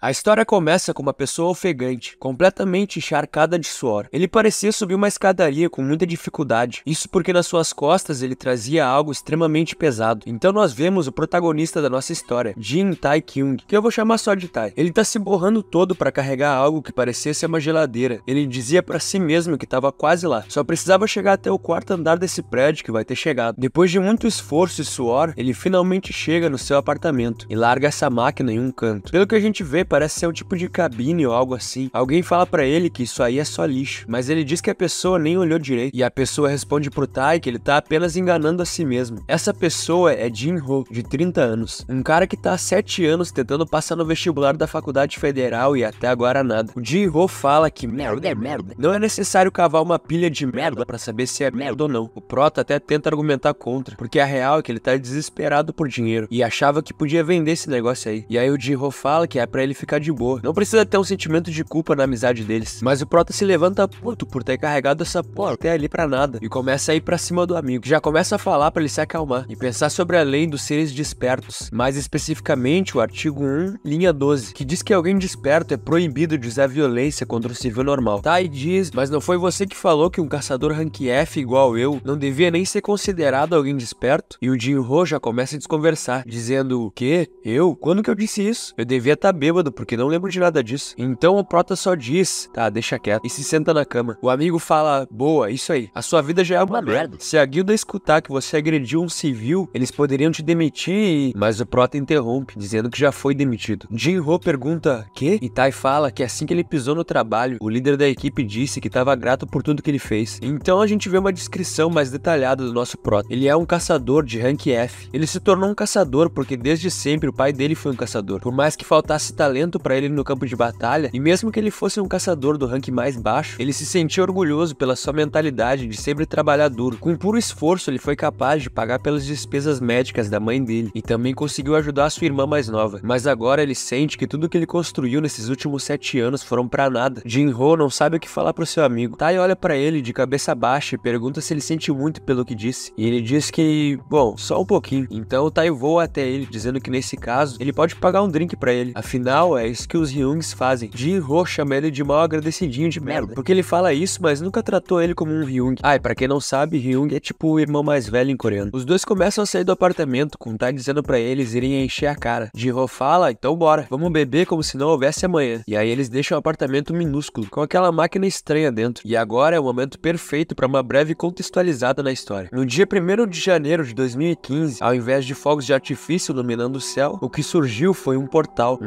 A história começa com uma pessoa ofegante, completamente encharcada de suor. Ele parecia subir uma escadaria com muita dificuldade, isso porque nas suas costas ele trazia algo extremamente pesado. Então nós vemos o protagonista da nossa história, Jin Tae-kyung, que eu vou chamar só de Tai. Ele tá se borrando todo para carregar algo que parecia ser uma geladeira. Ele dizia para si mesmo que estava quase lá, só precisava chegar até o quarto andar desse prédio que vai ter chegado. Depois de muito esforço e suor, ele finalmente chega no seu apartamento e larga essa máquina em um canto. Pelo que a gente vê, parece ser um tipo de cabine ou algo assim. Alguém fala pra ele que isso aí é só lixo, mas ele diz que a pessoa nem olhou direito. E a pessoa responde pro Tai que ele tá apenas enganando a si mesmo. Essa pessoa é Jin-ho, de 30 anos. Um cara que tá há 7 anos tentando passar no vestibular da faculdade federal e até agora nada. O Jin-ho fala que merda é merda. Não é necessário cavar uma pilha de merda pra saber se é merda ou não. O Prota até tenta argumentar contra, porque a real é que ele tá desesperado por dinheiro e achava que podia vender esse negócio aí. E aí o Jin-ho fala que é pra ele ficar de boa. Não precisa ter um sentimento de culpa na amizade deles. Mas o Prota se levanta puto por ter carregado essa porra até ali pra nada e começa a ir pra cima do amigo. Já começa a falar pra ele se acalmar e pensar sobre a lei dos seres despertos. Mais especificamente o artigo 1, linha 12, que diz que alguém desperto é proibido de usar violência contra o civil normal. Tai diz, mas não foi você que falou que um caçador rank F igual eu não devia nem ser considerado alguém desperto? E o Jin-ho já começa a desconversar, dizendo, o quê? Eu? Quando que eu disse isso? Eu devia estar bêbado, porque não lembro de nada disso. Então o Prota só diz, tá, deixa quieto, e se senta na cama. O amigo fala, boa, isso aí, a sua vida já é uma merda. Se a guilda escutar que você agrediu um civil, eles poderiam te demitir e... Mas o Prota interrompe, dizendo que já foi demitido. Jin-ho pergunta, quê? E Tai fala que assim que ele pisou no trabalho, o líder da equipe disse que estava grato por tudo que ele fez. Então a gente vê uma descrição mais detalhada do nosso Prota. Ele é um caçador de rank F. Ele se tornou um caçador porque desde sempre o pai dele foi um caçador. Por mais que faltasse talento pra ele no campo de batalha, e mesmo que ele fosse um caçador do rank mais baixo, ele se sentia orgulhoso pela sua mentalidade de sempre trabalhar duro. Com puro esforço, ele foi capaz de pagar pelas despesas médicas da mãe dele, e também conseguiu ajudar a sua irmã mais nova. Mas agora ele sente que tudo que ele construiu nesses últimos 7 anos foram pra nada. Jin-ho não sabe o que falar pro seu amigo. Tai olha pra ele de cabeça baixa e pergunta se ele sente muito pelo que disse, e ele diz que, bom, só um pouquinho. Então o Tai voa até ele, dizendo que nesse caso, ele pode pagar um drink pra ele. Afinal, é isso que os Hyungs fazem. Jin-ho chama ele de mal agradecidinho de merda, porque ele fala isso, mas nunca tratou ele como um Hyung. Ah, e pra quem não sabe, Hyung é tipo o irmão mais velho em coreano. Os dois começam a sair do apartamento, com Tai dizendo pra eles irem encher a cara. Jin-ho fala, então bora, vamos beber como se não houvesse amanhã. E aí eles deixam o apartamento minúsculo, com aquela máquina estranha dentro. E agora é o momento perfeito pra uma breve contextualizada na história. No dia 1º de janeiro de 2015, ao invés de fogos de artifício iluminando o céu, o que surgiu foi um portal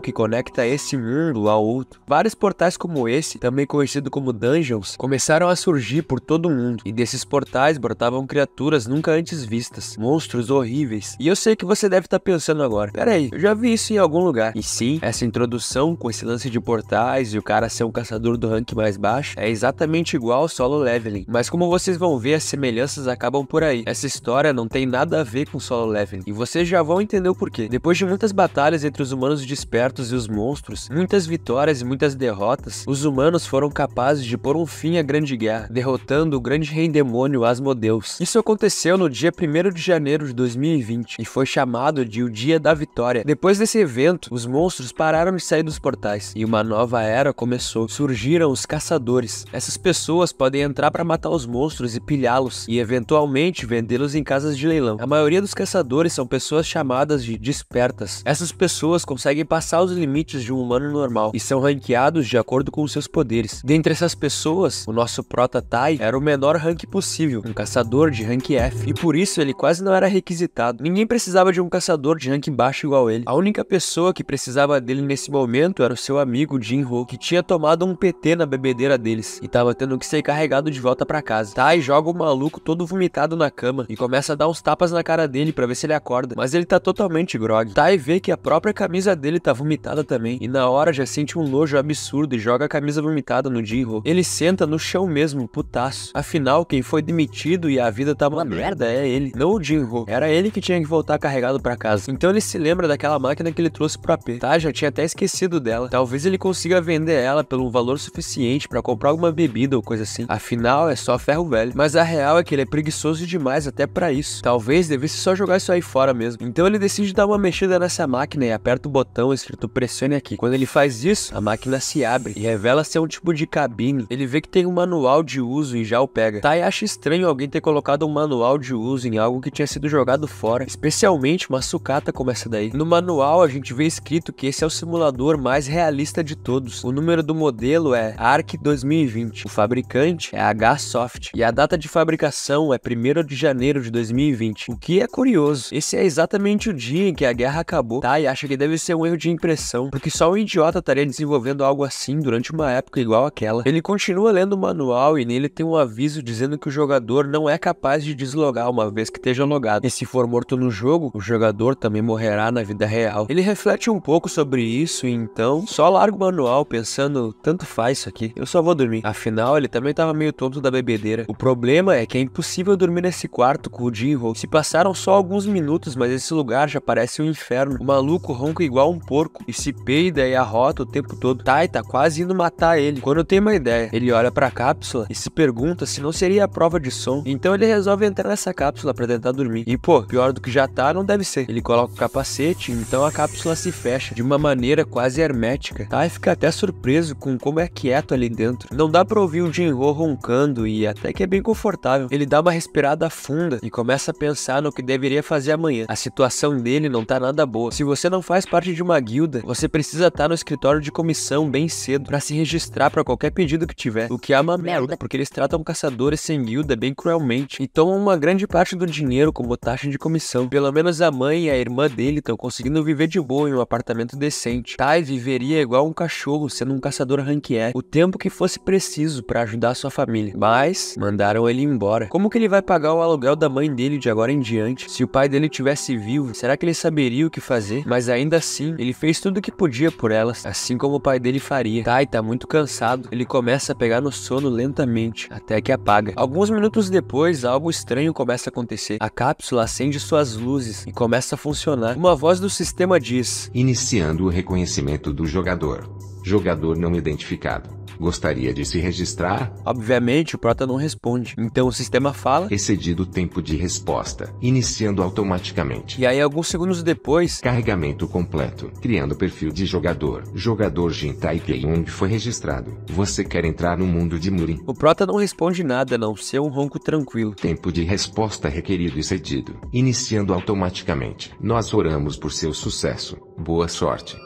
que conecta esse mundo ao outro. Vários portais como esse, também conhecido como dungeons, começaram a surgir por todo o mundo, e desses portais brotavam criaturas nunca antes vistas, monstros horríveis. E eu sei que você deve estar pensando agora, peraí, eu já vi isso em algum lugar. E sim, essa introdução com esse lance de portais e o cara ser um caçador do rank mais baixo é exatamente igual ao Solo Leveling, mas como vocês vão ver, as semelhanças acabam por aí. Essa história não tem nada a ver com Solo Leveling, e vocês já vão entender o porquê. Depois de muitas batalhas entre os humanos despertos e os monstros, muitas vitórias e muitas derrotas, os humanos foram capazes de pôr um fim à Grande Guerra, derrotando o grande rei demônio Asmodeus. Isso aconteceu no dia 1º de janeiro de 2020 e foi chamado de o Dia da Vitória. Depois desse evento, os monstros pararam de sair dos portais e uma nova era começou. Surgiram os caçadores. Essas pessoas podem entrar para matar os monstros e pilhá-los e eventualmente vendê-los em casas de leilão. A maioria dos caçadores são pessoas chamadas de despertas. Essas pessoas conseguem passar os limites de um humano normal e são ranqueados de acordo com seus poderes. Dentre essas pessoas, o nosso Prota Tai era o menor rank possível, um caçador de rank F, e por isso ele quase não era requisitado. Ninguém precisava de um caçador de rank baixo igual ele. A única pessoa que precisava dele nesse momento era o seu amigo Jin-ho, que tinha tomado um PT na bebedeira deles e tava tendo que ser carregado de volta pra casa. Tai joga o maluco todo vomitado na cama e começa a dar uns tapas na cara dele pra ver se ele acorda, mas ele tá totalmente grog. Tai vê que a própria camisa dele tá vomitada também, e na hora já sente um nojo absurdo e joga a camisa vomitada no Jin-ho. Ele senta no chão mesmo, putaço. Afinal, quem foi demitido e a vida tá uma merda é ele, não o Jin-ho. Era ele que tinha que voltar carregado pra casa. Então ele se lembra daquela máquina que ele trouxe pro AP. Tá, já tinha até esquecido dela. Talvez ele consiga vender ela pelo um valor suficiente pra comprar alguma bebida ou coisa assim. Afinal, é só ferro velho. Mas a real é que ele é preguiçoso demais até pra isso. Talvez devesse só jogar isso aí fora mesmo. Então ele decide dar uma mexida nessa máquina e aperta o botão e escrito pressione aqui. Quando ele faz isso, a máquina se abre e revela ser um tipo de cabine. Ele vê que tem um manual de uso e já o pega. Tai acha estranho alguém ter colocado um manual de uso em algo que tinha sido jogado fora, especialmente uma sucata como essa daí. No manual a gente vê escrito que esse é o simulador mais realista de todos. O número do modelo é ARC 2020, o fabricante é H-Soft e a data de fabricação é 1º de janeiro de 2020, o que é curioso. Esse é exatamente o dia em que a guerra acabou. Tai acha que deve ser um erro de impressão, porque só um idiota estaria desenvolvendo algo assim durante uma época igual àquela. Ele continua lendo o manual e nele tem um aviso dizendo que o jogador não é capaz de deslogar uma vez que esteja logado. E se for morto no jogo, o jogador também morrerá na vida real. Ele reflete um pouco sobre isso e então só larga o manual pensando, tanto faz isso aqui, eu só vou dormir. Afinal, ele também tava meio tonto da bebedeira. O problema é que é impossível dormir nesse quarto com o Jinro. Se passaram só alguns minutos, mas esse lugar já parece um inferno. O maluco ronca igual um porco e se peida e arrota o tempo todo. Tai tá quase indo matar ele. Quando tem uma ideia, ele olha pra cápsula e se pergunta se não seria a prova de som. Então ele resolve entrar nessa cápsula pra tentar dormir. E pô, pior do que já tá, não deve ser. Ele coloca o capacete, então a cápsula se fecha de uma maneira quase hermética. Tai fica até surpreso com como é quieto ali dentro. Não dá pra ouvir o Jinro roncando e até que é bem confortável. Ele dá uma respirada funda e começa a pensar no que deveria fazer amanhã. A situação dele não tá nada boa. Se você não faz parte de uma guilda, você precisa estar no escritório de comissão bem cedo pra se registrar pra qualquer pedido que tiver. O que é uma merda, porque eles tratam caçadores sem guilda bem cruelmente e tomam uma grande parte do dinheiro como taxa de comissão. Pelo menos a mãe e a irmã dele estão conseguindo viver de boa em um apartamento decente. Tai viveria igual um cachorro sendo um caçador ranqueé, o tempo que fosse preciso pra ajudar sua família. Mas mandaram ele embora. Como que ele vai pagar o aluguel da mãe dele de agora em diante? Se o pai dele tivesse vivo, será que ele saberia o que fazer? Mas ainda assim, ele fez tudo o que podia por elas, assim como o pai dele faria. Tai tá muito cansado. Ele começa a pegar no sono lentamente, até que apaga. Alguns minutos depois, algo estranho começa a acontecer. A cápsula acende suas luzes e começa a funcionar. Uma voz do sistema diz: iniciando o reconhecimento do jogador. Jogador não identificado. Gostaria de se registrar? Obviamente, o Prota não responde. Então o sistema fala: excedido o tempo de resposta, iniciando automaticamente. E aí, alguns segundos depois, carregamento completo, criando perfil de jogador. Jogador Jin Taipei foi registrado. Você quer entrar no mundo de Murin? O Prota não responde nada, a não ser um ronco tranquilo. Tempo de resposta requerido excedido, iniciando automaticamente. Nós oramos por seu sucesso. Boa sorte.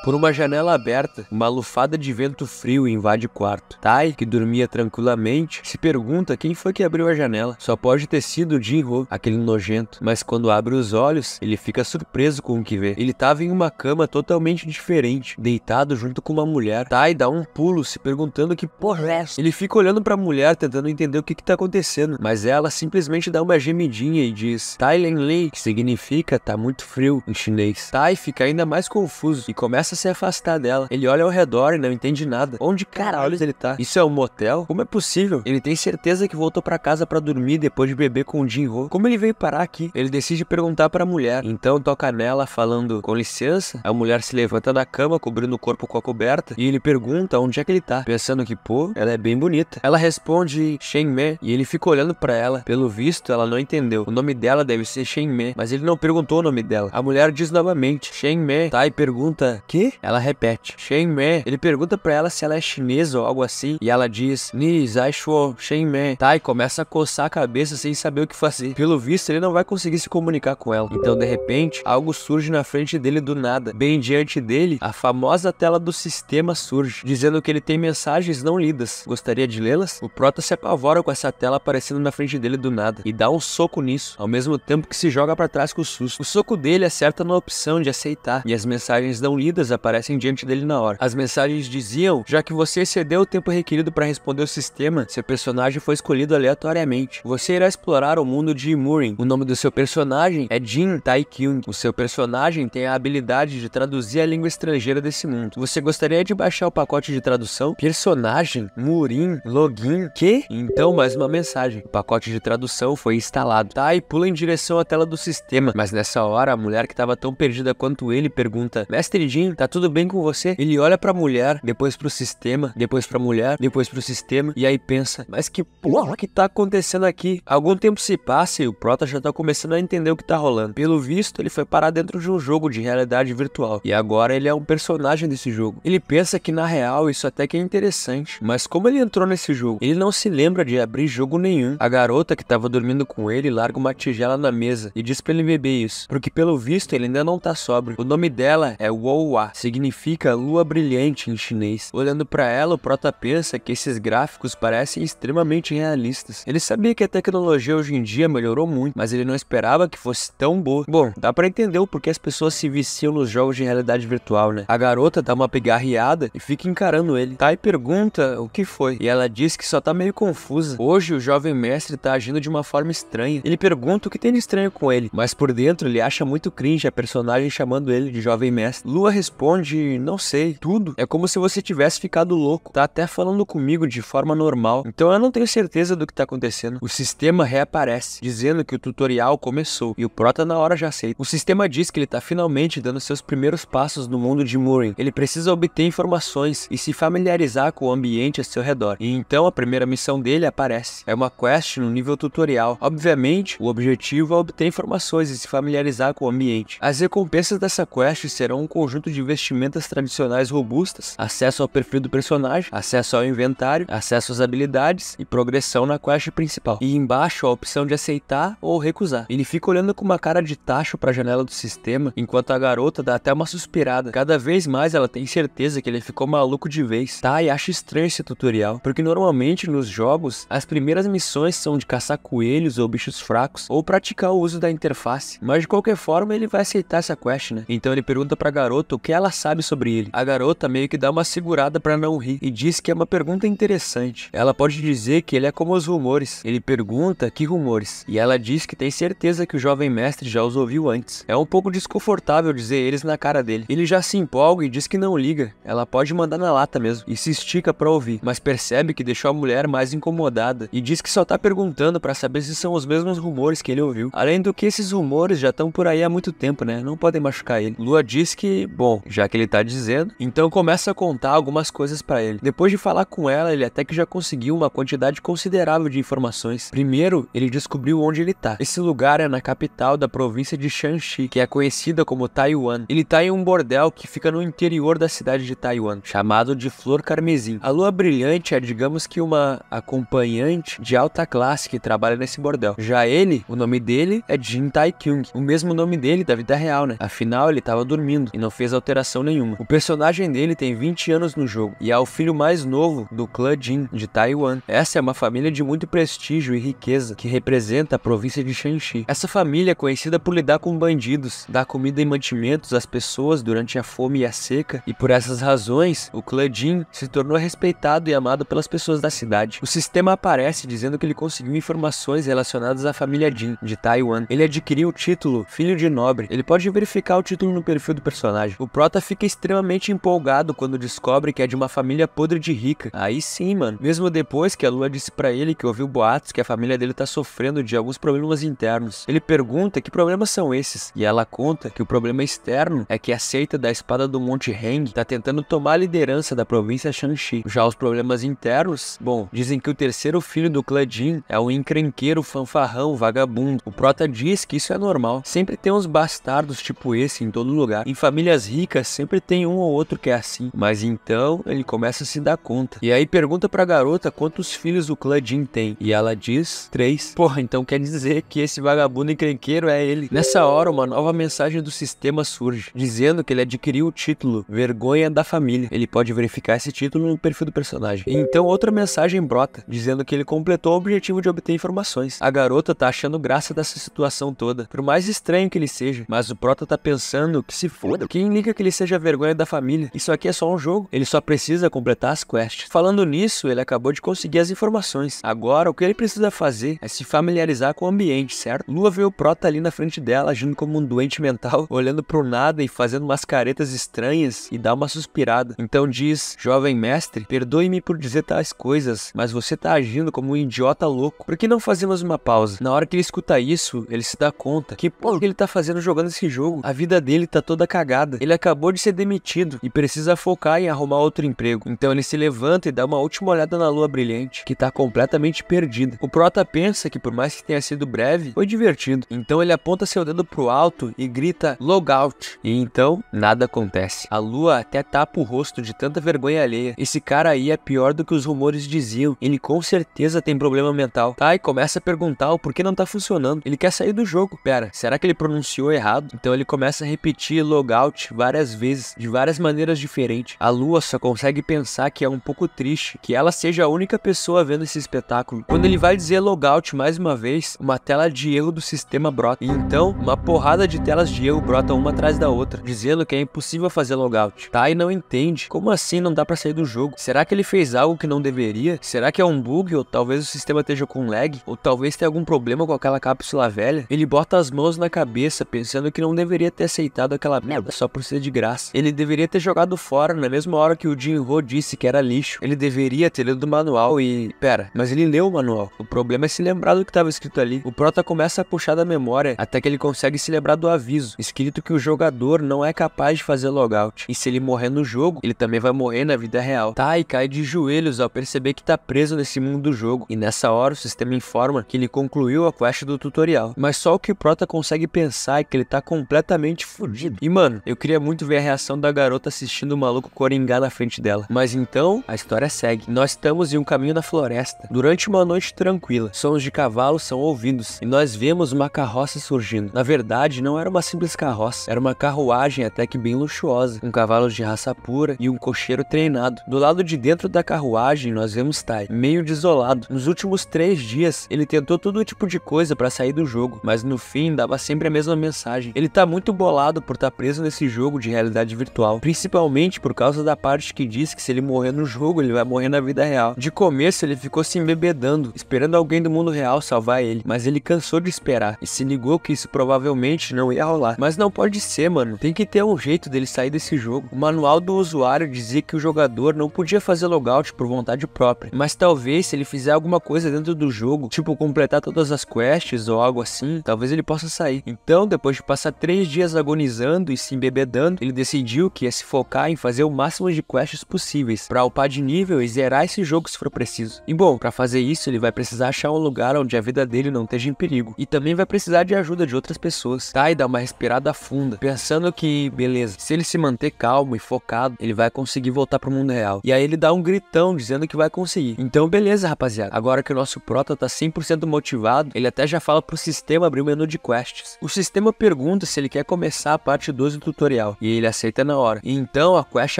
Por uma janela aberta, uma lufada de vento frio invade o quarto. Tai, que dormia tranquilamente, se pergunta quem foi que abriu a janela. Só pode ter sido o Jinro, aquele nojento. Mas quando abre os olhos, ele fica surpreso com o que vê. Ele tava em uma cama totalmente diferente, deitado junto com uma mulher. Tai dá um pulo, se perguntando que porra é essa. Ele fica olhando pra mulher, tentando entender o que tá acontecendo. Mas ela simplesmente dá uma gemidinha e diz Tai Len Lei, que significa tá muito frio em chinês. Tai fica ainda mais confuso e começa a se afastar dela. Ele olha ao redor e não entende nada. Onde caralho ele tá? Isso é um motel? Como é possível? Ele tem certeza que voltou pra casa pra dormir depois de beber com o Jinro. Como ele veio parar aqui? Ele decide perguntar pra mulher. Então toca nela falando com licença. A mulher se levanta da cama, cobrindo o corpo com a coberta, e ele pergunta onde é que ele tá, pensando que, pô, ela é bem bonita. Ela responde Shenme e ele fica olhando pra ela. Pelo visto, ela não entendeu. O nome dela deve ser Shenme, mas ele não perguntou o nome dela. A mulher diz novamente Shenme. Tai pergunta, que? Ela repete Shenme. Ele pergunta pra ela se ela é chinesa ou algo assim, e ela diz Ni Zai Shuo Shenme. Tai começa a coçar a cabeça sem saber o que fazer. Pelo visto, ele não vai conseguir se comunicar com ela. Então, de repente, algo surge na frente dele do nada. Bem diante dele, a famosa tela do sistema surge, dizendo que ele tem mensagens não lidas. Gostaria de lê-las? O Prota se apavora com essa tela aparecendo na frente dele do nada e dá um soco nisso, ao mesmo tempo que se joga pra trás com o susto. O soco dele acerta na opção de aceitar, e as mensagens não lidas aparecem diante dele na hora. As mensagens diziam: já que você excedeu o tempo requerido para responder o sistema, seu personagem foi escolhido aleatoriamente. Você irá explorar o mundo de Murin. O nome do seu personagem é Jin Taekyung. O seu personagem tem a habilidade de traduzir a língua estrangeira desse mundo. Você gostaria de baixar o pacote de tradução? Personagem? Murin? Login? Que? Então, mais uma mensagem. O pacote de tradução foi instalado. Tai pula em direção à tela do sistema, mas nessa hora a mulher que estava tão perdida quanto ele pergunta: Mestre Jin, Tá tudo bem com você? Ele olha pra mulher, depois pro sistema, depois pra mulher, depois pro sistema, e aí pensa, mas que porra que tá acontecendo aqui? Algum tempo se passa e o Prota já tá começando a entender o que tá rolando. Pelo visto, ele foi parar dentro de um jogo de realidade virtual, e agora ele é um personagem desse jogo. Ele pensa que na real isso até que é interessante, mas como ele entrou nesse jogo, ele não se lembra de abrir jogo nenhum. A garota que tava dormindo com ele larga uma tigela na mesa e diz pra ele beber isso, porque pelo visto ele ainda não tá sóbrio. O nome dela é Wowa, significa lua brilhante em chinês. Olhando pra ela, o Prota pensa que esses gráficos parecem extremamente realistas. Ele sabia que a tecnologia hoje em dia melhorou muito, mas ele não esperava que fosse tão boa. Bom, dá pra entender o porquê as pessoas se viciam nos jogos de realidade virtual, né? A garota dá uma pigarreada e fica encarando ele. Tai pergunta o que foi, e ela diz que só tá meio confusa. Hoje o jovem mestre tá agindo de uma forma estranha. Ele pergunta o que tem de estranho com ele, mas por dentro ele acha muito cringe a personagem chamando ele de jovem mestre. Lua responde, não sei, tudo. É como se você tivesse ficado louco. Tá até falando comigo de forma normal. Então eu não tenho certeza do que tá acontecendo. O sistema reaparece, dizendo que o tutorial começou, e o Prota na hora já aceita. O sistema diz que ele tá finalmente dando seus primeiros passos no mundo de Murin. Ele precisa obter informações e se familiarizar com o ambiente a seu redor. E então a primeira missão dele aparece. É uma quest no nível tutorial. Obviamente, o objetivo é obter informações e se familiarizar com o ambiente. As recompensas dessa quest serão um conjunto de vestimentas tradicionais robustas, acesso ao perfil do personagem, acesso ao inventário, acesso às habilidades e progressão na quest principal. E embaixo a opção de aceitar ou recusar. Ele fica olhando com uma cara de tacho para a janela do sistema, enquanto a garota dá até uma suspirada. Cada vez mais ela tem certeza que ele ficou maluco de vez. Tai acha estranho esse tutorial, porque normalmente nos jogos as primeiras missões são de caçar coelhos ou bichos fracos, ou praticar o uso da interface. Mas de qualquer forma ele vai aceitar essa quest, né? Então ele pergunta pra garota o que ela sabe sobre ele. A garota meio que dá uma segurada pra não rir e diz que é uma pergunta interessante. Ela pode dizer que ele é como os rumores. Ele pergunta que rumores, e ela diz que tem certeza que o jovem mestre já os ouviu antes. É um pouco desconfortável dizer eles na cara dele. Ele já se empolga e diz que não liga. Ela pode mandar na lata mesmo, e se estica pra ouvir, mas percebe que deixou a mulher mais incomodada e diz que só tá perguntando pra saber se são os mesmos rumores que ele ouviu. Além do que esses rumores já estão por aí há muito tempo, né? Não podem machucar ele. Lua diz que, bom, já que ele tá dizendo, então começa a contar algumas coisas pra ele. Depois de falar com ela, ele até que já conseguiu uma quantidade considerável de informações. Primeiro, ele descobriu onde ele tá. Esse lugar é na capital da província de Shanxi, que é conhecida como Taiwan. Ele tá em um bordel que fica no interior da cidade de Taiwan, chamado de Flor Carmesim. A Lua Brilhante é, digamos que, uma acompanhante de alta classe que trabalha nesse bordel. Já ele, o nome dele é Jin Tai-kyung, o mesmo nome dele da vida real, né? Afinal, ele tava dormindo e não fez alteração nenhuma. O personagem dele tem 20 anos no jogo e é o filho mais novo do clã Jin de Taiwan. Essa é uma família de muito prestígio e riqueza que representa a província de Shanxi. Essa família é conhecida por lidar com bandidos, dar comida e mantimentos às pessoas durante a fome e a seca, e por essas razões, o clã Jin se tornou respeitado e amado pelas pessoas da cidade. O sistema aparece dizendo que ele conseguiu informações relacionadas à família Jin de Taiwan. Ele adquiriu o título Filho de Nobre. Ele pode verificar o título no perfil do personagem. O Prota fica extremamente empolgado quando descobre que é de uma família podre de rica. Aí sim, mano. Mesmo depois que a Lua disse pra ele que ouviu boatos que a família dele tá sofrendo de alguns problemas internos. Ele pergunta que problemas são esses, e ela conta que o problema externo é que a seita da espada do Monte Heng tá tentando tomar a liderança da província Shanxi. Já os problemas internos, bom, dizem que o terceiro filho do clã Jin é um encrenqueiro fanfarrão vagabundo. O Prota diz que isso é normal. Sempre tem uns bastardos tipo esse em todo lugar. Em famílias ricas sempre tem um ou outro que é assim. Mas então ele começa a se dar conta. E aí pergunta pra garota quantos filhos o clã Jin tem. E ela diz 3. Porra, então quer dizer que esse vagabundo encrenqueiro é ele. Nessa hora uma nova mensagem do sistema surge, dizendo que ele adquiriu o título Vergonha da Família. Ele pode verificar esse título no perfil do personagem. E então outra mensagem brota, dizendo que ele completou o objetivo de obter informações. A garota tá achando graça dessa situação toda, por mais estranho que ele seja, mas o Prota tá pensando que se foda. Quem liga que ele seja a vergonha da família? Isso aqui é só um jogo, ele só precisa completar as quests. Falando nisso, ele acabou de conseguir as informações. Agora o que ele precisa fazer é se familiarizar com o ambiente, certo? Lua vê o Prota ali na frente dela, agindo como um doente mental, olhando pro nada e fazendo umas caretas estranhas, e dá uma suspirada. Então diz: jovem mestre, perdoe-me por dizer tais coisas, mas você tá agindo como um idiota louco. Por que não fazemos uma pausa? Na hora que ele escuta isso, ele se dá conta que, pô, o que ele tá fazendo jogando esse jogo? A vida dele tá toda cagada. Ele acabou acabou de ser demitido e precisa focar em arrumar outro emprego. Então ele se levanta e dá uma última olhada na lua brilhante, que tá completamente perdida. O prota pensa que por mais que tenha sido breve, foi divertido. Então ele aponta seu dedo pro alto e grita logout. E então, nada acontece. A lua até tapa o rosto de tanta vergonha alheia. Esse cara aí é pior do que os rumores diziam. Ele com certeza tem problema mental. Tá, e começa a perguntar o porquê não tá funcionando. Ele quer sair do jogo. Pera, será que ele pronunciou errado? Então ele começa a repetir logout várias vezes, de várias maneiras diferentes. A lua só consegue pensar que é um pouco triste que ela seja a única pessoa vendo esse espetáculo. Quando ele vai dizer logout mais uma vez, uma tela de erro do sistema brota. E então, uma porrada de telas de erro brotam uma atrás da outra, dizendo que é impossível fazer logout. Tai não entende. Como assim não dá pra sair do jogo? Será que ele fez algo que não deveria? Será que é um bug? Ou talvez o sistema esteja com lag? Ou talvez tenha algum problema com aquela cápsula velha? Ele bota as mãos na cabeça, pensando que não deveria ter aceitado aquela merda só por ser de graça. Ele deveria ter jogado fora na mesma hora que o Jinro disse que era lixo. Ele deveria ter lido o manual e... Pera, mas ele leu o manual. O problema é se lembrar do que estava escrito ali. O prota começa a puxar da memória até que ele consegue se lembrar do aviso, escrito que o jogador não é capaz de fazer logout. E se ele morrer no jogo, ele também vai morrer na vida real. Tai cai de joelhos ao perceber que tá preso nesse mundo do jogo. E nessa hora o sistema informa que ele concluiu a quest do tutorial. Mas só o que o prota consegue pensar é que ele tá completamente fudido. E mano, eu queria muito ver a reação da garota assistindo o maluco coringar na frente dela. Mas então, a história segue. Nós estamos em um caminho na floresta. Durante uma noite tranquila, sons de cavalos são ouvidos. E nós vemos uma carroça surgindo. Na verdade, não era uma simples carroça. Era uma carruagem até que bem luxuosa. Com cavalos de raça pura e um cocheiro treinado. Do lado de dentro da carruagem, nós vemos Tai, meio desolado. Nos últimos 3 dias, ele tentou todo tipo de coisa pra sair do jogo. Mas no fim, dava sempre a mesma mensagem. Ele tá muito bolado por estar preso nesse jogo de realidade virtual. Principalmente por causa da parte que diz que se ele morrer no jogo, ele vai morrer na vida real. De começo, ele ficou se embebedando, esperando alguém do mundo real salvar ele. Mas ele cansou de esperar e se ligou que isso provavelmente não ia rolar. Mas não pode ser, mano. Tem que ter um jeito dele sair desse jogo. O manual do usuário dizia que o jogador não podia fazer logout por vontade própria. Mas talvez se ele fizer alguma coisa dentro do jogo, tipo completar todas as quests ou algo assim, talvez ele possa sair. Então, depois de passar 3 dias agonizando e se embebedando, ele decidiu que ia se focar em fazer o máximo de quests possíveis pra upar de nível e zerar esse jogo se for preciso. E bom, pra fazer isso ele vai precisar achar um lugar onde a vida dele não esteja em perigo. E também vai precisar de ajuda de outras pessoas. Tai dá uma respirada funda, pensando que, beleza, se ele se manter calmo e focado, ele vai conseguir voltar pro mundo real. E aí ele dá um gritão dizendo que vai conseguir. Então beleza, rapaziada. Agora que o nosso prota tá 100% motivado, ele até já fala pro sistema abrir o menu de quests. O sistema pergunta se ele quer começar a parte 2 do tutorial. E ele aceita na hora. E então a quest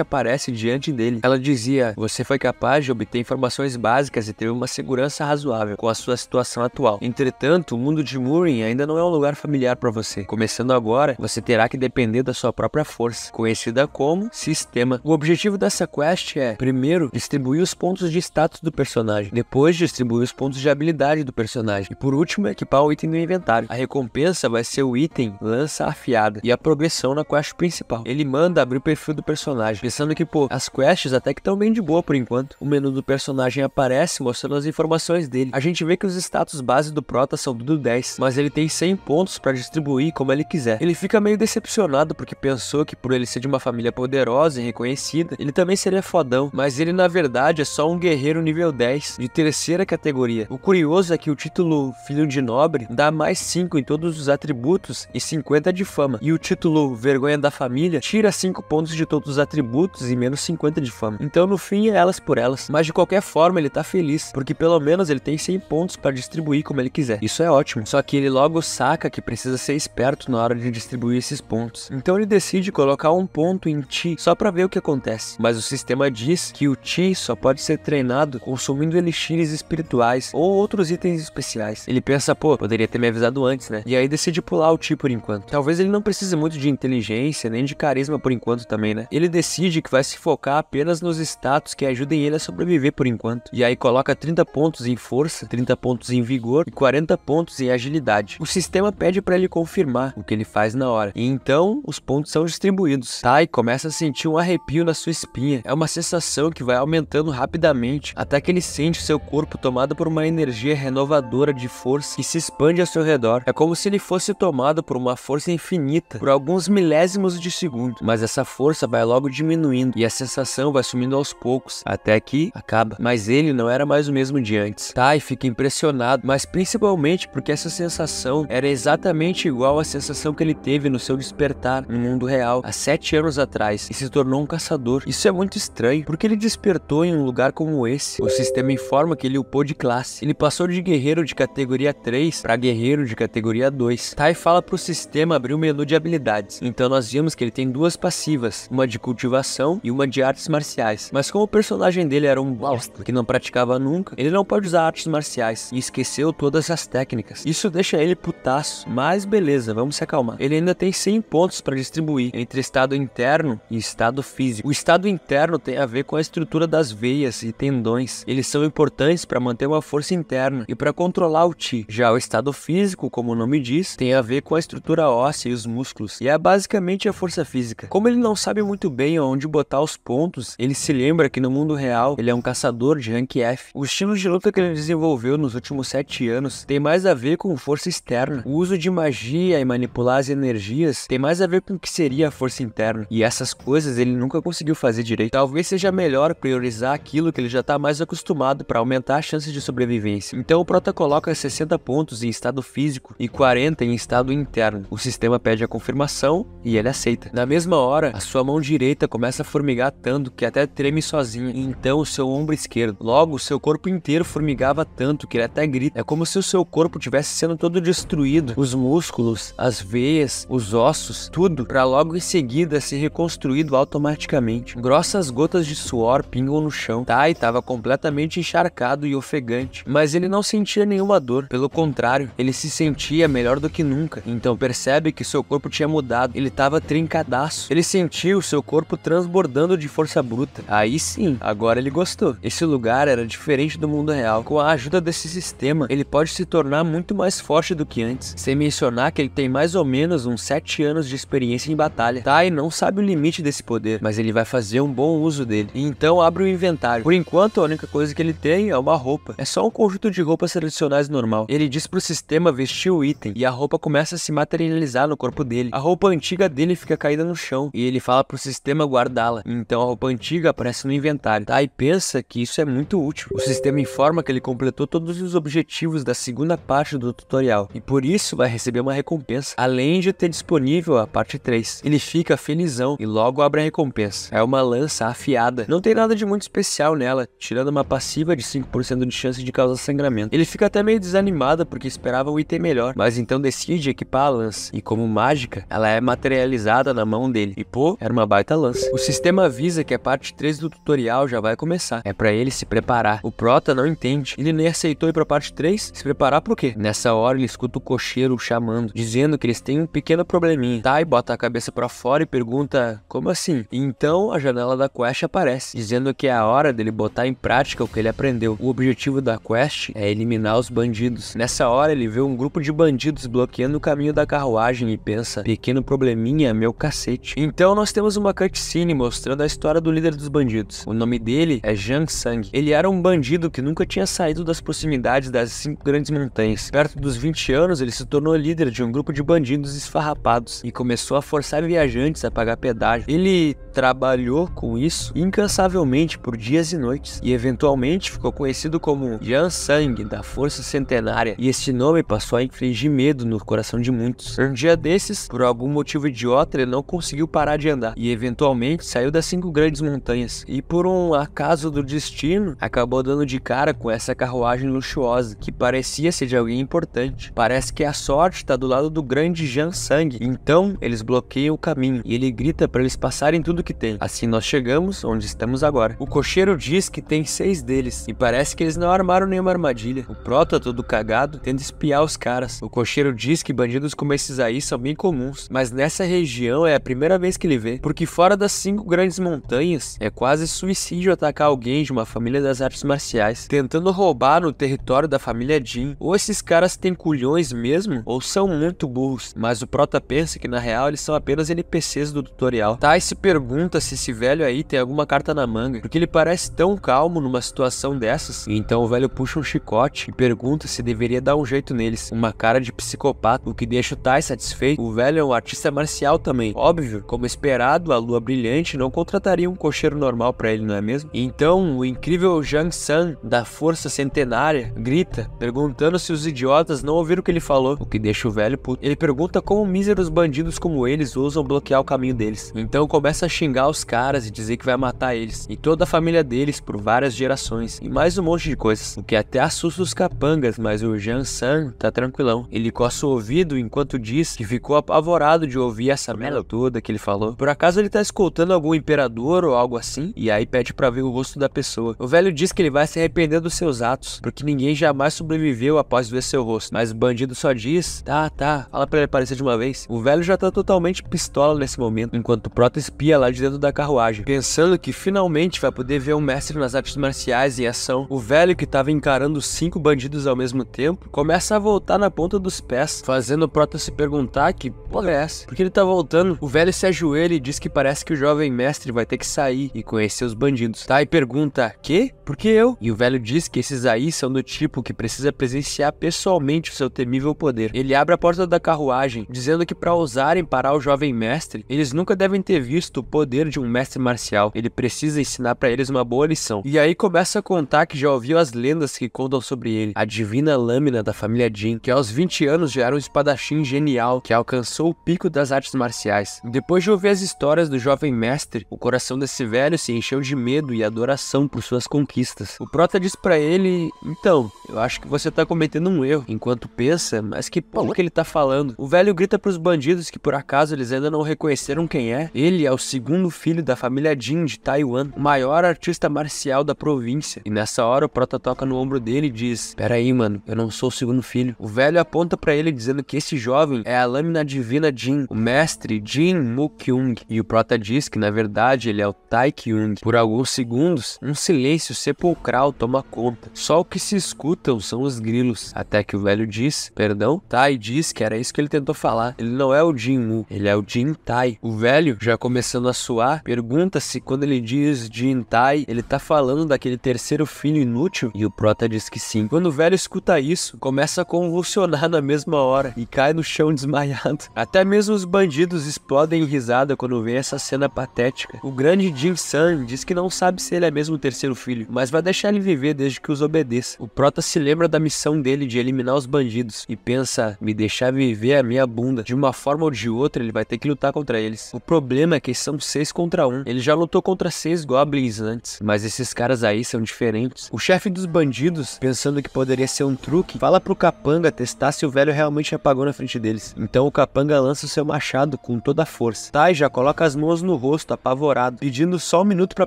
aparece diante dele. Ela dizia: você foi capaz de obter informações básicas e teve uma segurança razoável com a sua situação atual. Entretanto, o mundo de Murin ainda não é um lugar familiar para você. Começando agora, você terá que depender da sua própria força, conhecida como sistema. O objetivo dessa quest é, primeiro, distribuir os pontos de status do personagem, depois distribuir os pontos de habilidade do personagem e por último, equipar o item no inventário. A recompensa vai ser o item Lança Afiada e a progressão na quest principal. Ele manda abrir o perfil do personagem, pensando que, pô, as quests até que estão bem de boa por enquanto. O menu do personagem aparece mostrando as informações dele. A gente vê que os status base do prota são tudo 10, mas ele tem 100 pontos para distribuir como ele quiser. Ele fica meio decepcionado porque pensou que por ele ser de uma família poderosa e reconhecida, ele também seria fodão, mas ele na verdade é só um guerreiro nível 10, de terceira categoria. O curioso é que o título Filho de Nobre dá mais 5 em todos os atributos e 50 de fama, e o título Vergonha da Família tira 5 pontos de todos os atributos e menos 50 de fama. Então no fim é elas por elas, mas de qualquer forma ele tá feliz, porque pelo menos ele tem 100 pontos para distribuir como ele quiser. Isso é ótimo, só que ele logo saca que precisa ser esperto na hora de distribuir esses pontos. Então ele decide colocar um ponto em Chi só para ver o que acontece, mas o sistema diz que o Chi só pode ser treinado consumindo elixires espirituais ou outros itens especiais. Ele pensa, pô, poderia ter me avisado antes, né? E aí decide pular o Chi por enquanto. Talvez ele não precise muito de inteligência nem de carisma por enquanto também, né? Ele decide que vai se focar apenas nos status que ajudem ele a sobreviver por enquanto. E aí coloca 30 pontos em força, 30 pontos em vigor e 40 pontos em agilidade. O sistema pede para ele confirmar, o que ele faz na hora. E então os pontos são distribuídos. Tai começa a sentir um arrepio na sua espinha. É uma sensação que vai aumentando rapidamente até que ele sente seu corpo tomado por uma energia renovadora de força que se expande ao seu redor. É como se ele fosse tomado por uma força infinita por alguns milésimos de segundo, mas essa força vai logo diminuindo e a sensação vai sumindo aos poucos, até que acaba. Mas ele não era mais o mesmo de antes. Tai fica impressionado, mas principalmente porque essa sensação era exatamente igual à sensação que ele teve no seu despertar no mundo real há 7 anos atrás e se tornou um caçador. Isso é muito estranho, porque ele despertou em um lugar como esse. O sistema informa que ele upou de classe. Ele passou de guerreiro de categoria 3 para guerreiro de categoria 2. Tai fala pro sistema abrir o menu de habilidades. Então nós vimos que ele tem duas passivas, uma de cultivação e uma de artes marciais. Mas como o personagem dele era um bosta que não praticava nunca, ele não pode usar artes marciais e esqueceu todas as técnicas. Isso deixa ele putaço, mas beleza, vamos se acalmar. Ele ainda tem 100 pontos para distribuir entre estado interno e estado físico. O estado interno tem a ver com a estrutura das veias e tendões. Eles são importantes para manter uma força interna e para controlar o Chi. Já o estado físico, como o nome diz, tem a ver com a estrutura óssea e os músculos, e é basicamente a força física. Como ele não sabe muito bem onde botar os pontos, ele se lembra que no mundo real ele é um caçador de rank F. O estilo de luta que ele desenvolveu nos últimos 7 anos tem mais a ver com força externa. O uso de magia e manipular as energias tem mais a ver com o que seria a força interna, e essas coisas ele nunca conseguiu fazer direito. Talvez seja melhor priorizar aquilo que ele já está mais acostumado para aumentar a chance de sobrevivência. Então o prota coloca 60 pontos em estado físico e 40 em estado interno. O sistema pede a confirmação e ele aceita. Na mesma hora, a sua mão direita começa a formigar tanto que até treme sozinha, e então o seu ombro esquerdo. Logo, seu corpo inteiro formigava tanto que ele até grita. É como se o seu corpo tivesse sendo todo destruído. Os músculos, as veias, os ossos, tudo, para logo em seguida ser reconstruído automaticamente. Grossas gotas de suor pingam no chão. Tai estava completamente encharcado e ofegante, mas ele não sentia nenhuma dor. Pelo contrário, ele se sentia melhor do que nunca. Então percebe que seu corpo tinha mudado. Ele estava trincadaço. Ele sentiu seu corpo transbordando de força bruta. Aí sim, agora ele gostou. Esse lugar era diferente do mundo real. Com a ajuda desse sistema, ele pode se tornar muito mais forte do que antes. Sem mencionar que ele tem mais ou menos uns 7 anos de experiência em batalha. Tai não sabe o limite desse poder, mas ele vai fazer um bom uso dele. E então abre o inventário. Por enquanto, a única coisa que ele tem é uma roupa. É só um conjunto de roupas tradicionais normal. Ele diz pro sistema vestir o item e a roupa começa a se materializar no corpo dele. A roupa antiga dele fica caída no chão e ele fala pro sistema guardá-la. Então a roupa antiga aparece no inventário. Tai pensa que isso é muito útil. O sistema informa que ele completou todos os objetivos da segunda parte do tutorial e por isso vai receber uma recompensa, além de ter disponível a parte 3. Ele fica felizão e logo abre a recompensa. É uma lança afiada. Não tem nada de muito especial nela, tirando uma passiva de 5% de chance de causar sangramento. Ele fica até meio desanimado porque esperava um item melhor, mas então decide equipar a lança. E como mágica, ela é materializada na mão dele. E pô, era uma baita lança. O sistema avisa que a parte 3 do tutorial já vai começar. É pra ele se preparar. O prota não entende. Ele nem aceitou ir pra parte 3. Se preparar por quê? Nessa hora ele escuta o cocheiro chamando, dizendo que eles têm um pequeno probleminha. Tai bota a cabeça pra fora e pergunta, como assim? E então a janela da quest aparece, dizendo que é a hora dele botar em prática o que ele aprendeu. O objetivo da quest é eliminar os bandidos. Nessa hora ele vê um grupo de bandidos bloqueando o caminho da carruagem e pensa, pequeno probleminha, meu cacete. Então nós temos uma cutscene mostrando a história do líder dos bandidos. O nome dele é Jang Sang. Ele era um bandido que nunca tinha saído das proximidades das 5 grandes montanhas. Perto dos 20 anos ele se tornou líder de um grupo de bandidos esfarrapados e começou a forçar viajantes a pagar pedágio. Ele trabalhou com isso incansavelmente por dias e noites e eventualmente ficou conhecido como Jang Sang, da Força Centenária, e esse nome passou a infligir medo no coração de muitos. Um dia desses, por algum motivo idiota, ele não conseguiu parar de andar e eventualmente saiu das 5 grandes montanhas e por um acaso do destino acabou dando de cara com essa carruagem luxuosa que parecia ser de alguém importante. Parece que a sorte tá do lado do grande Jang Sang. Então eles bloqueiam o caminho e ele grita para eles passarem tudo que tem. Assim nós chegamos onde estamos agora. O cocheiro diz que tem 6 deles e parece que eles não armaram nenhuma armadilha. O prota, todo cagado, tenta espiar os caras. O cocheiro diz que bandidos como esses aí são bem comuns, mas nessa região é a primeira vez que ele vê, porque fora das 5 grandes montanhas é quase suicídio atacar alguém de uma família das artes marciais, tentando roubar no território da família Jin. Ou esses caras têm culhões mesmo, ou são muito burros, mas o prota pensa que na real eles são apenas NPCs do tutorial. Tai se pergunta se esse velho aí tem alguma carta na manga, porque ele parece tão calmo numa situação dessas. E então o velho puxa um chicote e pergunta se deveria dar um jeito neles, uma cara de psicopata, o que deixa o Tai satisfeito. O velho é um artista marcial também, ninguém. Óbvio, como esperado, a lua brilhante não contrataria um cocheiro normal pra ele, não é mesmo? Então, o incrível Zhang San, da Força Centenária, grita, perguntando se os idiotas não ouviram o que ele falou, o que deixa o velho puto. Ele pergunta como míseros bandidos como eles ousam bloquear o caminho deles. Então começa a xingar os caras e dizer que vai matar eles, e toda a família deles por várias gerações, e mais um monte de coisas, o que até assusta os capangas, mas o Zhang San tá tranquilão. Ele coça o ouvido enquanto diz que ficou apavorado de ouvir essa merda toda que ele falou. Por acaso ele tá escoltando algum imperador ou algo assim, e aí pede pra ver o rosto da pessoa. O velho diz que ele vai se arrepender dos seus atos, porque ninguém jamais sobreviveu após ver seu rosto, mas o bandido só diz, tá, fala pra ele aparecer de uma vez. O velho já tá totalmente pistola nesse momento, enquanto o Prota espia lá de dentro da carruagem, pensando que finalmente vai poder ver um mestre nas artes marciais em ação. O velho, que tava encarando 5 bandidos ao mesmo tempo, começa a voltar na ponta dos pés, fazendo o Prota se perguntar que porra é essa? Porque ele tá voltando. O velho se ajoelha e diz que parece que o jovem mestre vai ter que sair e conhecer os bandidos. Tai pergunta, quê? Por que eu? E o velho diz que esses aí são do tipo que precisa presenciar pessoalmente o seu temível poder. Ele abre a porta da carruagem, dizendo que para ousarem parar o jovem mestre, eles nunca devem ter visto o poder de um mestre marcial. Ele precisa ensinar para eles uma boa lição. E aí começa a contar que já ouviu as lendas que contam sobre ele. A divina lâmina da família Jin, que aos 20 anos já era um espadachim genial, que alcançou o pico das artes marciais. Depois de ouvir as histórias do jovem mestre, o coração desse velho se encheu de medo e adoração por suas conquistas. O Prota diz pra ele, então, eu acho que você tá cometendo um erro, enquanto pensa, mas que porra que ele tá falando? O velho grita pros bandidos que por acaso eles ainda não reconheceram quem é. Ele é o segundo filho da família Jin de Taiwan, o maior artista marcial da província. E nessa hora o Prota toca no ombro dele e diz, pera aí mano, eu não sou o segundo filho. O velho aponta pra ele dizendo que esse jovem é a lâmina divina Jin, o mestre Jin Mu-kyung. E o Prota diz que na verdade ele é o Tai Kyung. Por alguns segundos, um silêncio sepulcral toma conta. Só o que se escutam são os grilos. Até que o velho diz, perdão, Tai diz que era isso que ele tentou falar. Ele não é o Jin Mu, ele é o Jin Tai. O velho, já começando a suar, pergunta se quando ele diz Jin Tai, ele tá falando daquele terceiro filho inútil? E o Prota diz que sim. Quando o velho escuta isso, começa a convulsionar na mesma hora e cai no chão desmaiado. Até mesmo os bandidos explodem em risada quando vê essa cena patética. O grande Jin San diz que não sabe se ele é mesmo o terceiro filho, mas vai deixar ele viver desde que os obedeça. O Prota se lembra da missão dele de eliminar os bandidos e pensa, me deixar viver a minha bunda. De uma forma ou de outra ele vai ter que lutar contra eles. O problema é que são 6 contra 1. Ele já lutou contra 6 goblins antes, mas esses caras aí são diferentes. O chefe dos bandidos, pensando que poderia ser um truque, fala pro capanga testar se o velho realmente apagou na frente deles. Então o capanga lança o seu machado com toda a força. Tai já coloca as mãos no rosto, apavorado, pedindo só um minuto pra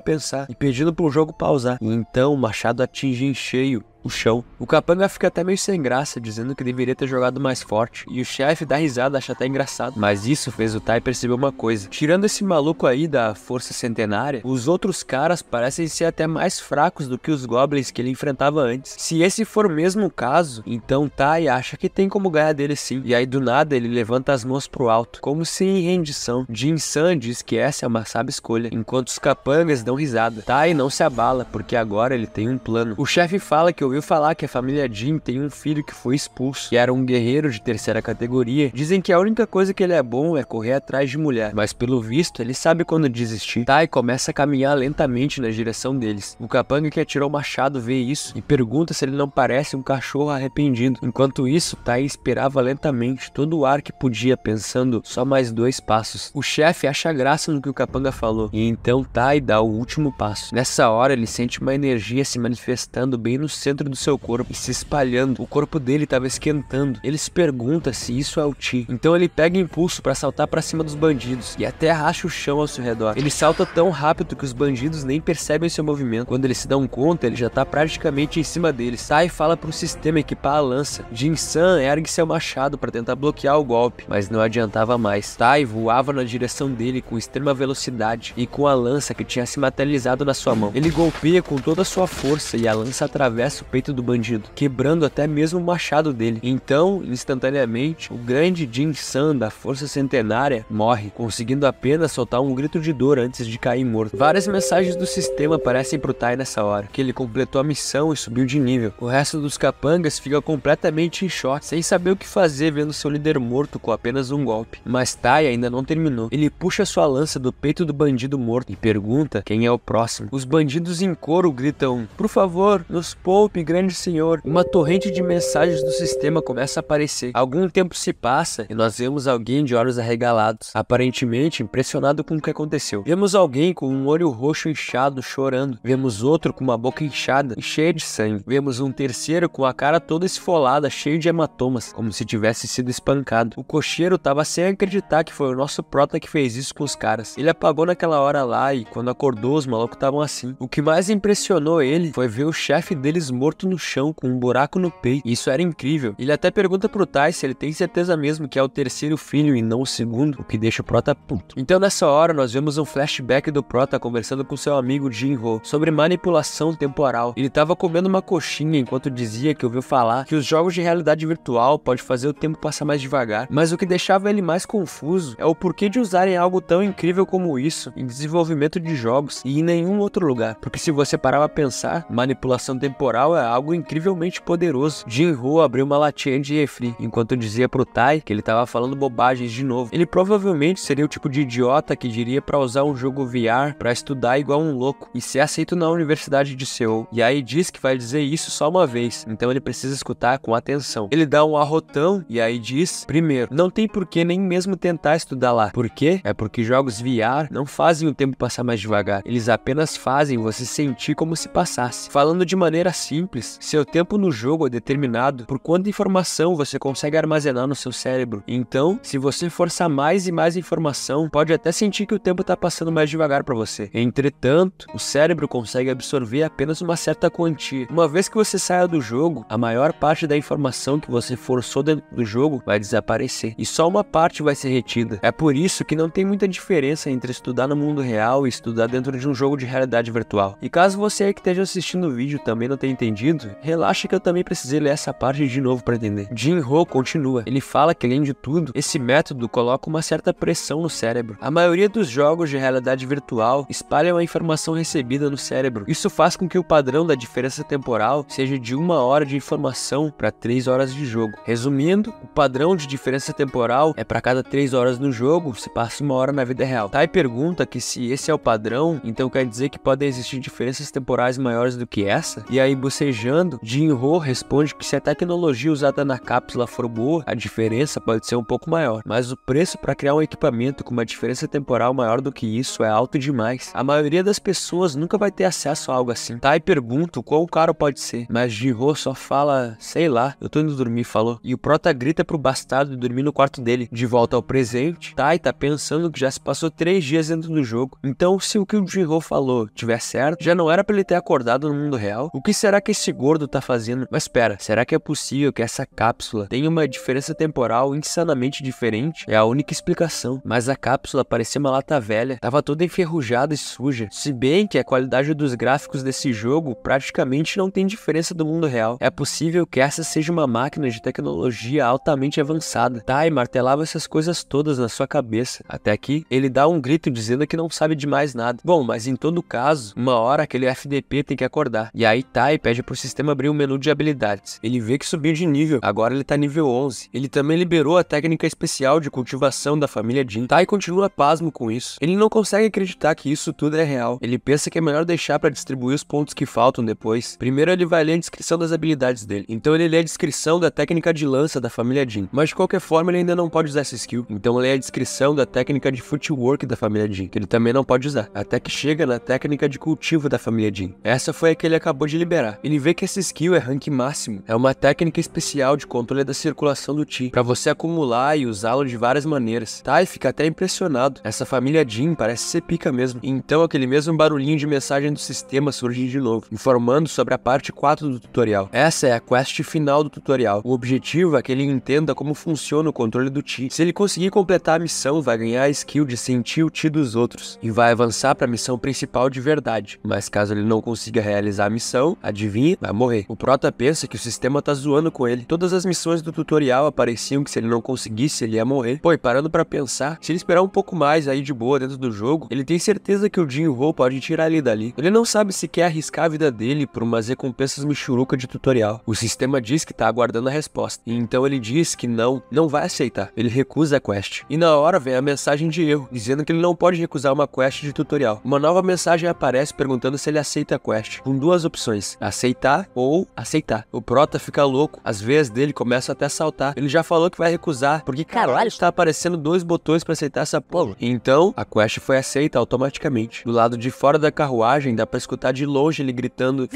pensar e pedindo pro jogo pausar. E então o machado atinge em cheio o chão. O capanga fica até meio sem graça, dizendo que deveria ter jogado mais forte. E o chefe dá risada, acha até engraçado. Mas isso fez o Tai perceber uma coisa. Tirando esse maluco aí da Força Centenária, os outros caras parecem ser até mais fracos do que os goblins que ele enfrentava antes. Se esse for mesmo o caso, então Tai acha que tem como ganhar dele sim. E aí do nada ele levanta as mãos pro alto, como se em rendição. Jin San diz que essa é uma sábia escolha, enquanto os capangas dão risada. Tai não se abala, porque agora ele tem um plano. O chefe fala que ouviu falar que a família Jin tem um filho que foi expulso, que era um guerreiro de terceira categoria. Dizem que a única coisa que ele é bom é correr atrás de mulher, mas pelo visto ele sabe quando desistir. Tai começa a caminhar lentamente na direção deles. O capanga que atirou o machado vê isso e pergunta se ele não parece um cachorro arrependido. Enquanto isso, Tai esperava lentamente todo o ar que podia, pensando só mais 2 passos. O chefe acha graça no que o capanga falou, e então Tai dá o último passo. Nessa hora ele sente uma energia se manifestando bem no centro do seu corpo e se espalhando. O corpo dele estava esquentando. Ele se pergunta se isso é o Chi. Então ele pega impulso para saltar para cima dos bandidos e até racha o chão ao seu redor. Ele salta tão rápido que os bandidos nem percebem seu movimento. Quando eles se dão conta, ele já tá praticamente em cima deles. Tai fala pro sistema equipar a lança. Jin San ergue seu machado para tentar bloquear o golpe, mas não adiantava mais. Tai voava na direção dele com extrema velocidade e com a lança que tinha se materializado na sua mão. Ele golpeia com toda a sua força e a lança atravessa o peito do bandido, quebrando até mesmo o machado dele. Então, instantaneamente, o grande Jin-san da Força Centenária morre, conseguindo apenas soltar um grito de dor antes de cair morto. Várias mensagens do sistema aparecem pro Tai nessa hora, que ele completou a missão e subiu de nível. O resto dos capangas fica completamente em choque, sem saber o que fazer vendo seu líder morto com apenas um golpe. Mas Tai ainda não terminou. Ele puxa sua lança do peito do bandido morto e pergunta quem é o próximo. Os bandidos em coro gritam: "Por favor, nos poupe, grande senhor." Uma torrente de mensagens do sistema começa a aparecer. Algum tempo se passa e nós vemos alguém de olhos arregalados, aparentemente impressionado com o que aconteceu. Vemos alguém com um olho roxo inchado chorando. Vemos outro com uma boca inchada e cheia de sangue. Vemos um terceiro com a cara toda esfolada, cheio de hematomas, como se tivesse sido espancado. O cocheiro tava sem acreditar que foi o nosso prota que fez isso com os caras. Ele apagou naquela hora lá e quando acordou os malucos estavam assim. O que mais impressionou ele foi ver o chefe deles morto no chão com um buraco no peito. Isso era incrível. Ele até pergunta pro Tai se ele tem certeza mesmo que é o terceiro filho e não o segundo, o que deixa o prota puto. Então nessa hora nós vemos um flashback do prota conversando com seu amigo Jinro sobre manipulação temporal. Ele tava comendo uma coxinha enquanto dizia que ouviu falar que os jogos de realidade virtual podem fazer o tempo passar mais devagar, mas o que deixava ele mais confuso é o porquê de usarem algo tão incrível como isso em desenvolvimento de jogos e em nenhum outro lugar. Porque se você parar pra pensar, manipulação temporal é algo incrivelmente poderoso. Jinro abriu uma latinha de refri enquanto dizia pro Tai que ele tava falando bobagens de novo. Ele provavelmente seria o tipo de idiota que diria pra usar um jogo VR pra estudar igual um louco e ser aceito na Universidade de Seul. E aí diz que vai dizer isso só uma vez, então ele precisa escutar com atenção. Ele dá um arrotão e aí diz: primeiro, não tem por que nem mesmo tentar estudar lá. Por quê? É porque jogos VR não fazem o tempo passar mais devagar, eles apenas fazem você sentir como se passasse. Falando de maneira simples, seu tempo no jogo é determinado por quanta informação você consegue armazenar no seu cérebro. Então, se você forçar mais e mais informação, pode até sentir que o tempo está passando mais devagar para você. Entretanto, o cérebro consegue absorver apenas uma certa quantia. Uma vez que você saia do jogo, a maior parte da informação que você forçou dentro do jogo vai desaparecer, e só uma parte vai ser retida. É por isso que não tem muita diferença entre estudar no mundo real e estudar dentro de um jogo de realidade virtual. E caso você aí que esteja assistindo o vídeo também não tenha entendido, relaxa que eu também precisei ler essa parte de novo para entender. Jinro continua. Ele fala que além de tudo, esse método coloca uma certa pressão no cérebro. A maioria dos jogos de realidade virtual espalham a informação recebida no cérebro. Isso faz com que o padrão da diferença temporal seja de 1 hora de informação para 3 horas de jogo. Resumindo, o padrão de diferença temporal é para cada 3 horas no jogo, se passa 1 hora na vida real. Tai pergunta que se esse é o padrão, então quer dizer que podem existir diferenças temporais maiores do que essa? E aí, bocejando, Jinro responde que se a tecnologia usada na cápsula for boa, a diferença pode ser um pouco maior, mas o preço para criar um equipamento com uma diferença temporal maior do que isso é alto demais. A maioria das pessoas nunca vai ter acesso a algo assim. Tai pergunta o quão caro pode ser, mas Jinro só fala: sei lá, eu tô indo dormir, falou. E o prota grita pro bastardo dormir no quarto dele. De volta ao presente, Tai tá pensando que já se passou 3 dias dentro do jogo. Então, se o que o Jinro falou tiver certo, já não era pra ele ter acordado no mundo real? O que será que esse gordo tá fazendo? Mas espera, será que é possível que essa cápsula tenha uma diferença temporal insanamente diferente? É a única explicação. Mas a cápsula parecia uma lata velha, tava toda enferrujada e suja. Se bem que a qualidade dos gráficos desse jogo praticamente não tem diferença do mundo real. É possível que essa seja uma máquina de tecnologia altamente avançada. Tai martelava essas coisas todas na sua cabeça, até que ele dá um grito dizendo que não sabe de mais nada. Bom, mas em todo caso, uma hora aquele FDP tem que acordar. E aí Tai pede pro sistema abrir um menu de habilidades. Ele vê que subiu de nível, agora ele tá nível 11. Ele também liberou a técnica especial de cultivação da família Jin. Tai continua pasmo com isso. Ele não consegue acreditar que isso tudo é real. Ele pensa que é melhor deixar pra distribuir os pontos que faltam depois. Primeiro ele vai ler a descrição das habilidades dele. Então ele lê a descrição da técnica de lança da família Jin. Mas de qualquer forma ele ainda não pode usar essa skill. Então lê a descrição da técnica de footwork da família Jin, que ele também não pode usar. Até que chega na técnica de cultivo da família Jin. Essa foi a que ele acabou de liberar. Ele vê que essa skill é rank máximo. É uma técnica especial de controle da circulação do Chi, pra você acumular e usá-lo de várias maneiras. Tai fica até impressionado. Essa família Jin parece ser pica mesmo. Então aquele mesmo barulhinho de mensagem do sistema surge de novo, informando sobre a parte 4 do tutorial. Essa é a quest final do tutorial. O objetivo é que ele entenda como funciona o controle do Chi. Se ele conseguir completar a missão, vai ganhar a skill de sentir o Chi dos outros e vai avançar para a missão principal de verdade. Mas caso ele não consiga realizar a missão, adivinha assim, vai morrer. O Prota pensa que o sistema tá zoando com ele. Todas as missões do tutorial apareciam que se ele não conseguisse, ele ia morrer. Pô, e parando pra pensar, se ele esperar um pouco mais aí de boa dentro do jogo, ele tem certeza que o Jinwoo pode tirar ele dali. Ele não sabe se quer arriscar a vida dele por umas recompensas michuruca de tutorial. O sistema diz que tá aguardando a resposta. E então ele diz que não vai aceitar. Ele recusa a quest. E na hora vem a mensagem de erro, dizendo que ele não pode recusar uma quest de tutorial. Uma nova mensagem aparece perguntando se ele aceita a quest, com duas opções: aceitar ou aceitar. O Prota fica louco, as veias dele começam até a saltar. Ele já falou que vai recusar, porque caralho, está aparecendo 2 botões pra aceitar essa porra. Então, a quest foi aceita automaticamente. Do lado de fora da carruagem, dá pra escutar de longe ele gritando.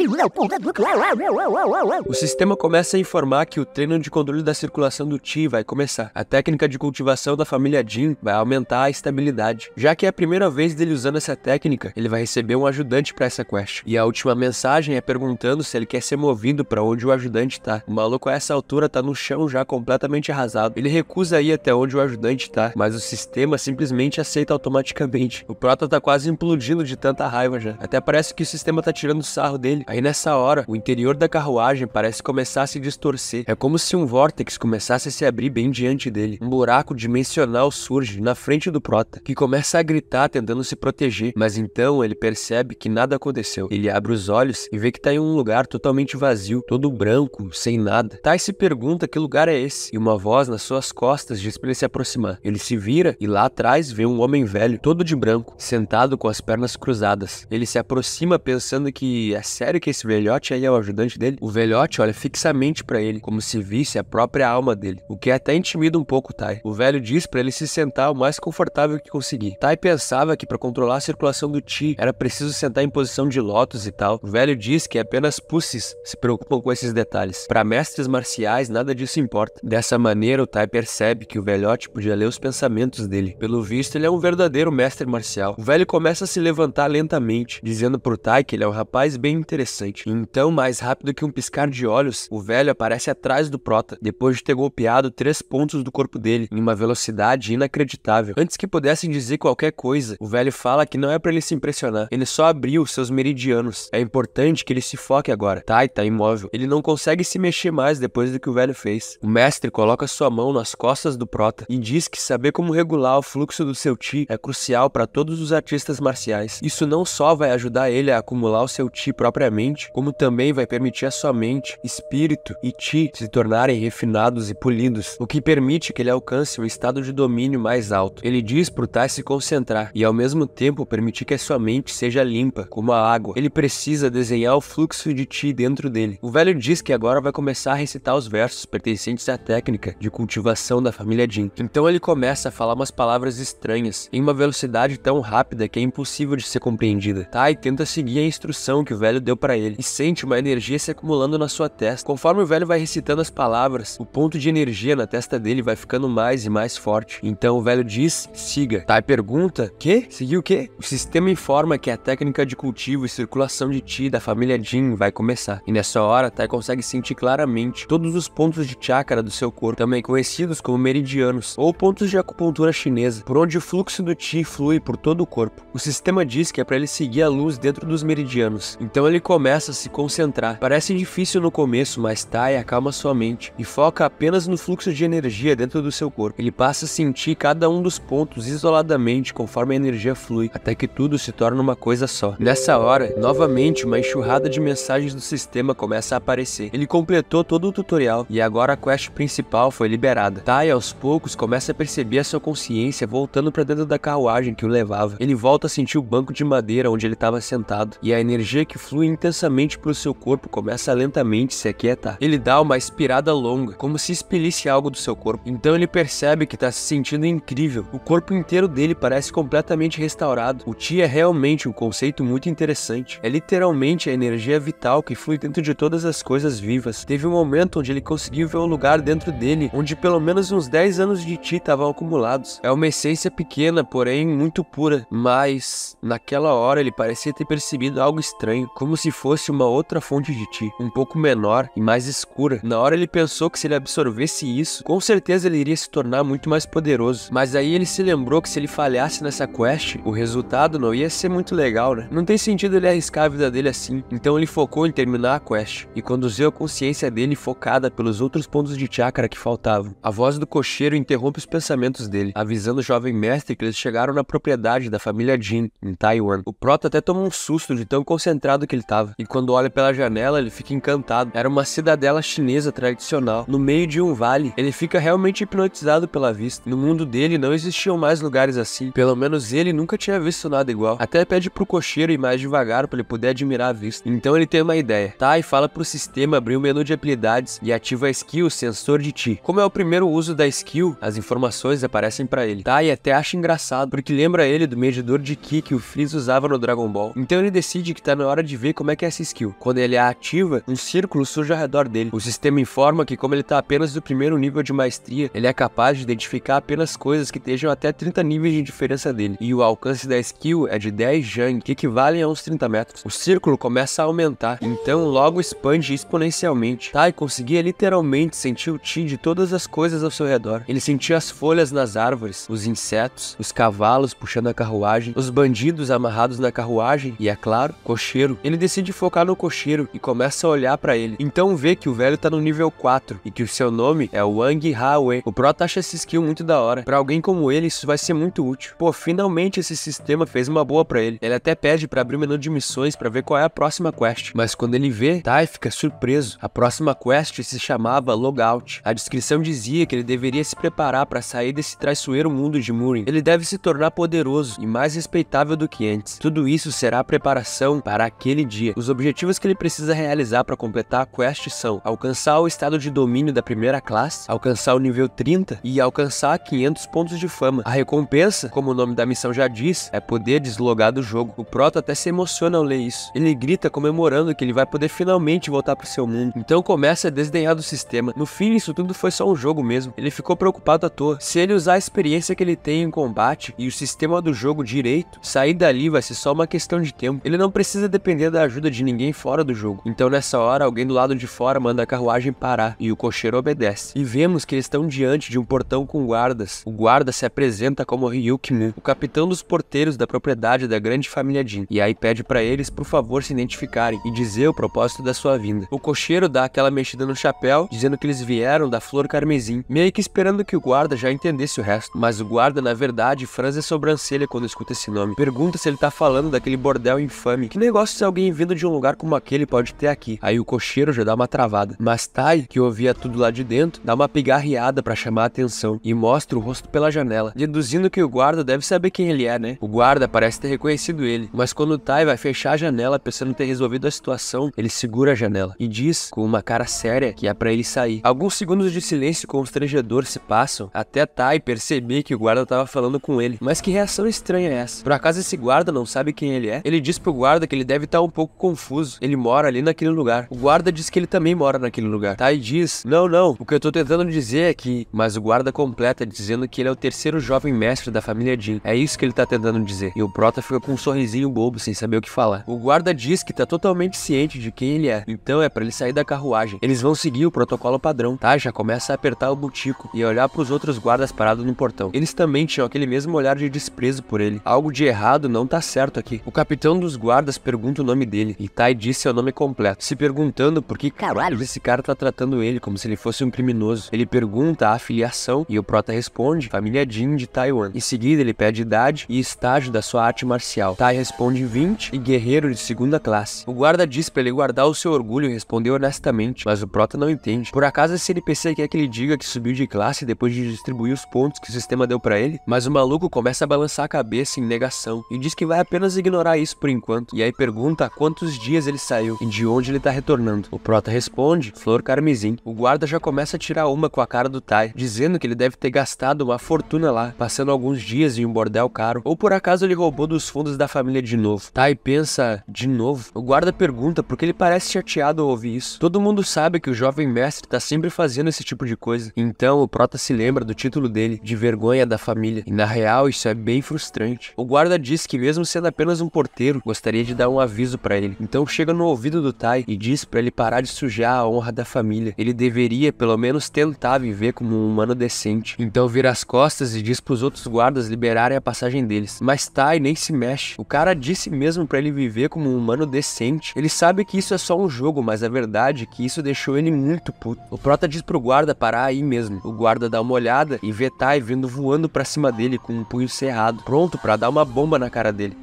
O sistema começa a informar que o treino de controle da circulação do Chi vai começar. A técnica de cultivação da família Jin vai aumentar a estabilidade. Já que é a primeira vez dele usando essa técnica, ele vai receber um ajudante pra essa quest. E a última mensagem é perguntando se ele quer ser movido pra onde o ajudante tá. O maluco a essa altura tá no chão já completamente arrasado. Ele recusa ir até onde o ajudante tá, mas o sistema simplesmente aceita automaticamente. O Prota tá quase implodindo de tanta raiva já. Até parece que o sistema tá tirando sarro dele. Aí nessa hora, o interior da carruagem parece começar a se distorcer. É como se um vórtex começasse a se abrir bem diante dele. Um buraco dimensional surge na frente do Prota, que começa a gritar tentando se proteger, mas então ele percebe que nada aconteceu. Ele abre os olhos e vê que tá em um lugar totalmente vazio, todo branco, sem nada. Tai se pergunta que lugar é esse, e uma voz nas suas costas diz pra ele se aproximar. Ele se vira e lá atrás vê um homem velho, todo de branco, sentado com as pernas cruzadas. Ele se aproxima pensando que é sério que esse velhote aí é o ajudante dele? O velhote olha fixamente pra ele, como se visse a própria alma dele, o que até intimida um pouco Tai. O velho diz pra ele se sentar o mais confortável que conseguir. Tai pensava que pra controlar a circulação do Chi era preciso sentar em posição de lótus e tal. O velho diz que apenas pussies se preocupam com esses detalhes. Pra mestres marciais, nada disso importa. Dessa maneira, o Tai percebe que o velhote podia ler os pensamentos dele. Pelo visto, ele é um verdadeiro mestre marcial. O velho começa a se levantar lentamente, dizendo pro Tai que ele é um rapaz bem interessante. Então, mais rápido que um piscar de olhos, o velho aparece atrás do Prota, depois de ter golpeado 3 pontos do corpo dele, em uma velocidade inacreditável. Antes que pudessem dizer qualquer coisa, o velho fala que não é pra ele se impressionar. Ele só abriu seus meridianos. É importante que ele se foque agora. Tai tá imóvel. Ele não consegue se mexer mais depois do que o velho fez. O mestre coloca sua mão nas costas do Prota e diz que saber como regular o fluxo do seu Chi é crucial para todos os artistas marciais. Isso não só vai ajudar ele a acumular o seu Chi propriamente, como também vai permitir a sua mente, espírito e Chi se tornarem refinados e polidos, o que permite que ele alcance um estado de domínio mais alto. Ele diz pro Tai se concentrar e ao mesmo tempo permitir que a sua mente seja limpa, como a água. Ele precisa desenhar o fluxo de Chi dentro dele. O velho diz que agora vai começar a recitar os versos pertencentes à técnica de cultivação da família Jin. Então ele começa a falar umas palavras estranhas, em uma velocidade tão rápida que é impossível de ser compreendida. Tai tenta seguir a instrução que o velho deu pra ele, e sente uma energia se acumulando na sua testa. Conforme o velho vai recitando as palavras, o ponto de energia na testa dele vai ficando mais e mais forte. Então o velho diz, siga. Tai pergunta, quê? Seguir o quê? O sistema informa que a técnica de cultivo e circulação de Chi da família Jin vai começar. E nessa hora, Tai consegue sentir claramente todos os pontos de chakra do seu corpo, também conhecidos como meridianos, ou pontos de acupuntura chinesa, por onde o fluxo do Chi flui por todo o corpo. O sistema diz que é para ele seguir a luz dentro dos meridianos. Então ele começa a se concentrar. Parece difícil no começo, mas Tai acalma sua mente e foca apenas no fluxo de energia dentro do seu corpo. Ele passa a sentir cada um dos pontos isoladamente conforme a energia flui, até que tudo se torna uma coisa só. Nessa hora, novamente uma enxurrada de mensagens do sistema começa a aparecer. Ele completou todo o tutorial e agora a quest principal foi liberada. Tai aos poucos começa a perceber a sua consciência voltando para dentro da carruagem que o levava. Ele volta a sentir o banco de madeira onde ele estava sentado e a energia que flui intensamente pelo seu corpo começa a lentamente se aquietar. Ele dá uma expirada longa, como se expelisse algo do seu corpo. Então ele percebe que está se sentindo incrível. O corpo inteiro dele parece completamente restaurado. O Chi é realmente um conceito muito interessante. É literalmente a energia vital que flui dentro de todas as coisas vivas. Teve um momento onde ele conseguiu ver um lugar dentro dele onde pelo menos uns 10 anos de Chi estavam acumulados. É uma essência pequena, porém muito pura, mas naquela hora ele parecia ter percebido algo estranho, como se fosse uma outra fonte de Chi, um pouco menor e mais escura. Na hora ele pensou que se ele absorvesse isso, com certeza ele iria se tornar muito mais poderoso, mas aí ele se lembrou que se ele falhasse nessa quest, o resultado não ia ser muito legal, né? Não tem sentido ele arriscar a vida dele assim. Então ele focou focou em terminar a quest e conduziu a consciência dele focada pelos outros pontos de chakra que faltavam. A voz do cocheiro interrompe os pensamentos dele, avisando o jovem mestre que eles chegaram na propriedade da família Jin, em Taiwan. O Prota até toma um susto de tão concentrado que ele tava, e quando olha pela janela ele fica encantado. Era uma cidadela chinesa tradicional, no meio de um vale. Ele fica realmente hipnotizado pela vista. No mundo dele não existiam mais lugares assim, pelo menos ele nunca tinha visto nada igual. Até pede pro cocheiro ir mais devagar para ele poder admirar a vista. Então ele tem uma ideia. Tai fala pro sistema abrir o menu de habilidades e ativa a skill Sensor de Ti. Como é o primeiro uso da skill, as informações aparecem para ele. Tai até acha engraçado, porque lembra ele do medidor de Ki que o Freeza usava no Dragon Ball. Então ele decide que tá na hora de ver como é que é essa skill. Quando ele a ativa, um círculo surge ao redor dele. O sistema informa que como ele tá apenas no primeiro nível de maestria, ele é capaz de identificar apenas coisas que estejam até 30 níveis de diferença dele. E o alcance da skill é de 10 Jang, que equivalem a uns 30 metros. O círculo começa a aumentar, então logo expande exponencialmente. Tai conseguia literalmente sentir o Ti de todas as coisas ao seu redor. Ele sentia as folhas nas árvores, os insetos, os cavalos puxando a carruagem, os bandidos amarrados na carruagem e, é claro, cocheiro. Ele decide focar no cocheiro e começa a olhar pra ele. Então vê que o velho tá no nível 4 e que o seu nome é Wang Haoe. O Prota acha essa skill muito da hora. Pra alguém como ele, isso vai ser muito útil. Pô, finalmente esse sistema fez uma boa pra ele. Ele até pede pra abrir o menu de missões pra ver qual é a próxima quest. Mas quando ele vê, Tai fica surpreso. A próxima quest se chamava Logout. A descrição dizia que ele deveria se preparar pra sair desse traiçoeiro mundo de Murin. Ele deve se tornar poderoso e mais respeitável do que antes. Tudo isso será a preparação para aquele dia. Os objetivos que ele precisa realizar para completar a quest são alcançar o estado de domínio da primeira classe, alcançar o nível 30 e alcançar 500 pontos de fama. A recompensa, como o nome da missão já diz, é poder deslogar do jogo. O Prota até se emociona ao ler isso. Ele grita comemorando que ele vai poder finalmente voltar pro seu mundo. Então começa a desdenhar do sistema. No fim, isso tudo foi só um jogo mesmo. Ele ficou preocupado à toa. Se ele usar a experiência que ele tem em combate e o sistema do jogo direito, sair dali vai ser só uma questão de tempo. Ele não precisa depender da ajuda de ninguém fora do jogo. Então nessa hora, alguém do lado de fora manda a carruagem parar e o cocheiro obedece. E vemos que eles estão diante de um portão com guardas. O guarda se apresenta como Ryuk Mu, o capitão dos porteiros da propriedade da grande família Jin. E aí pede pra eles, por favor, se identificarem e dizer o propósito da sua vinda. O cocheiro dá aquela mexida no chapéu, dizendo que eles vieram da Flor Carmesim, meio que esperando que o guarda já entendesse o resto. Mas o guarda, na verdade, franze a sobrancelha quando escuta esse nome. Pergunta se ele tá falando daquele bordel infame. Que negócio se alguém vindo de um lugar como aquele pode ter aqui? Aí o cocheiro já dá uma travada. Mas Tai, que ouvia tudo lá de dentro, dá uma pigarreada pra chamar a atenção e mostra o rosto pela janela, deduzindo que o guarda deve saber quem ele é, né? O guarda parece ter reconhecido ele, mas quando o Tai vai fechar a janela pensando em ter resolvido a situação, ele segura a janela e diz, com uma cara séria, que é pra ele sair. Alguns segundos de silêncio constrangedor se passam, até Tai perceber que o guarda tava falando com ele. Mas que reação estranha é essa? Por acaso esse guarda não sabe quem ele é? Ele diz pro guarda que ele deve estar um pouco confuso. Ele mora ali naquele lugar. O guarda diz que ele também mora naquele lugar. Tai diz, não, o que eu tô tentando dizer é que... Mas o guarda completa dizendo que ele é o terceiro jovem mestre da família Jin. É isso que ele tá tentando dizer. E o Prota fica com um sorrisinho bobo, sem saber o que falar. O guarda diz que tá totalmente ciente de quem ele é. Então é pra ele sair da carruagem. Eles vão seguir o protocolo padrão. Tai já começa a apertar o butico e olhar pros outros guardas parados no portão. Eles também tinham aquele mesmo olhar de desprezo por ele. Algo de errado não tá certo aqui. O capitão dos guardas pergunta o nome dele e Tai diz seu nome completo, se perguntando por que caralho esse cara tá tratando ele como se ele fosse um criminoso. Ele pergunta a afiliação e o Prota responde família Jin de Taiwan. Em seguida ele pede idade e estágio da sua arte marcial. Tai responde 20 e guerreiro de segunda classe. O guarda diz pra ele guardar o seu orgulho e responder honestamente, mas o Prota não entende. Por acaso esse NPC quer que ele diga que subiu de classe depois de distribuir os pontos que o sistema deu pra ele? Mas o maluco começa a balançar a cabeça em negação e diz que vai apenas ignorar isso por enquanto. E aí pergunta há quantos dias ele saiu e de onde ele tá retornando. O Prota responde Flor Carmesim. O guarda já começa a tirar uma com a cara do Tai, dizendo que ele deve ter gastado uma fortuna lá, passando alguns dias em um bordel caro, ou por acaso ele roubou dos fundos da família de novo. Tai pensa, de novo? O guarda pergunta porque ele parece chateado ao ouvir isso. Todo mundo sabe que o jovem mestre tá sempre fazendo esse tipo de coisa. Então o Prota se lembra do título dele, de vergonha da família, e na real isso é bem frustrante. O guarda diz que mesmo sendo apenas um porteiro, gostaria de dar um aviso pra ele. Então chega no ouvido do Tai e diz pra ele parar de sujar a honra da família. Ele deveria pelo menos tentar viver como um humano decente. Então vira as costas e diz pros outros guardas liberarem a passagem deles. Mas Tai nem se mexe. O cara disse mesmo pra ele viver como um humano decente. Ele sabe que isso é só um jogo, mas a verdade é que isso deixou ele muito puto. O prota diz pro guarda parar aí mesmo. O guarda dá uma olhada e vê Tai vindo voando pra cima dele com um punho cerrado, pronto pra dar uma bomba na cara dele.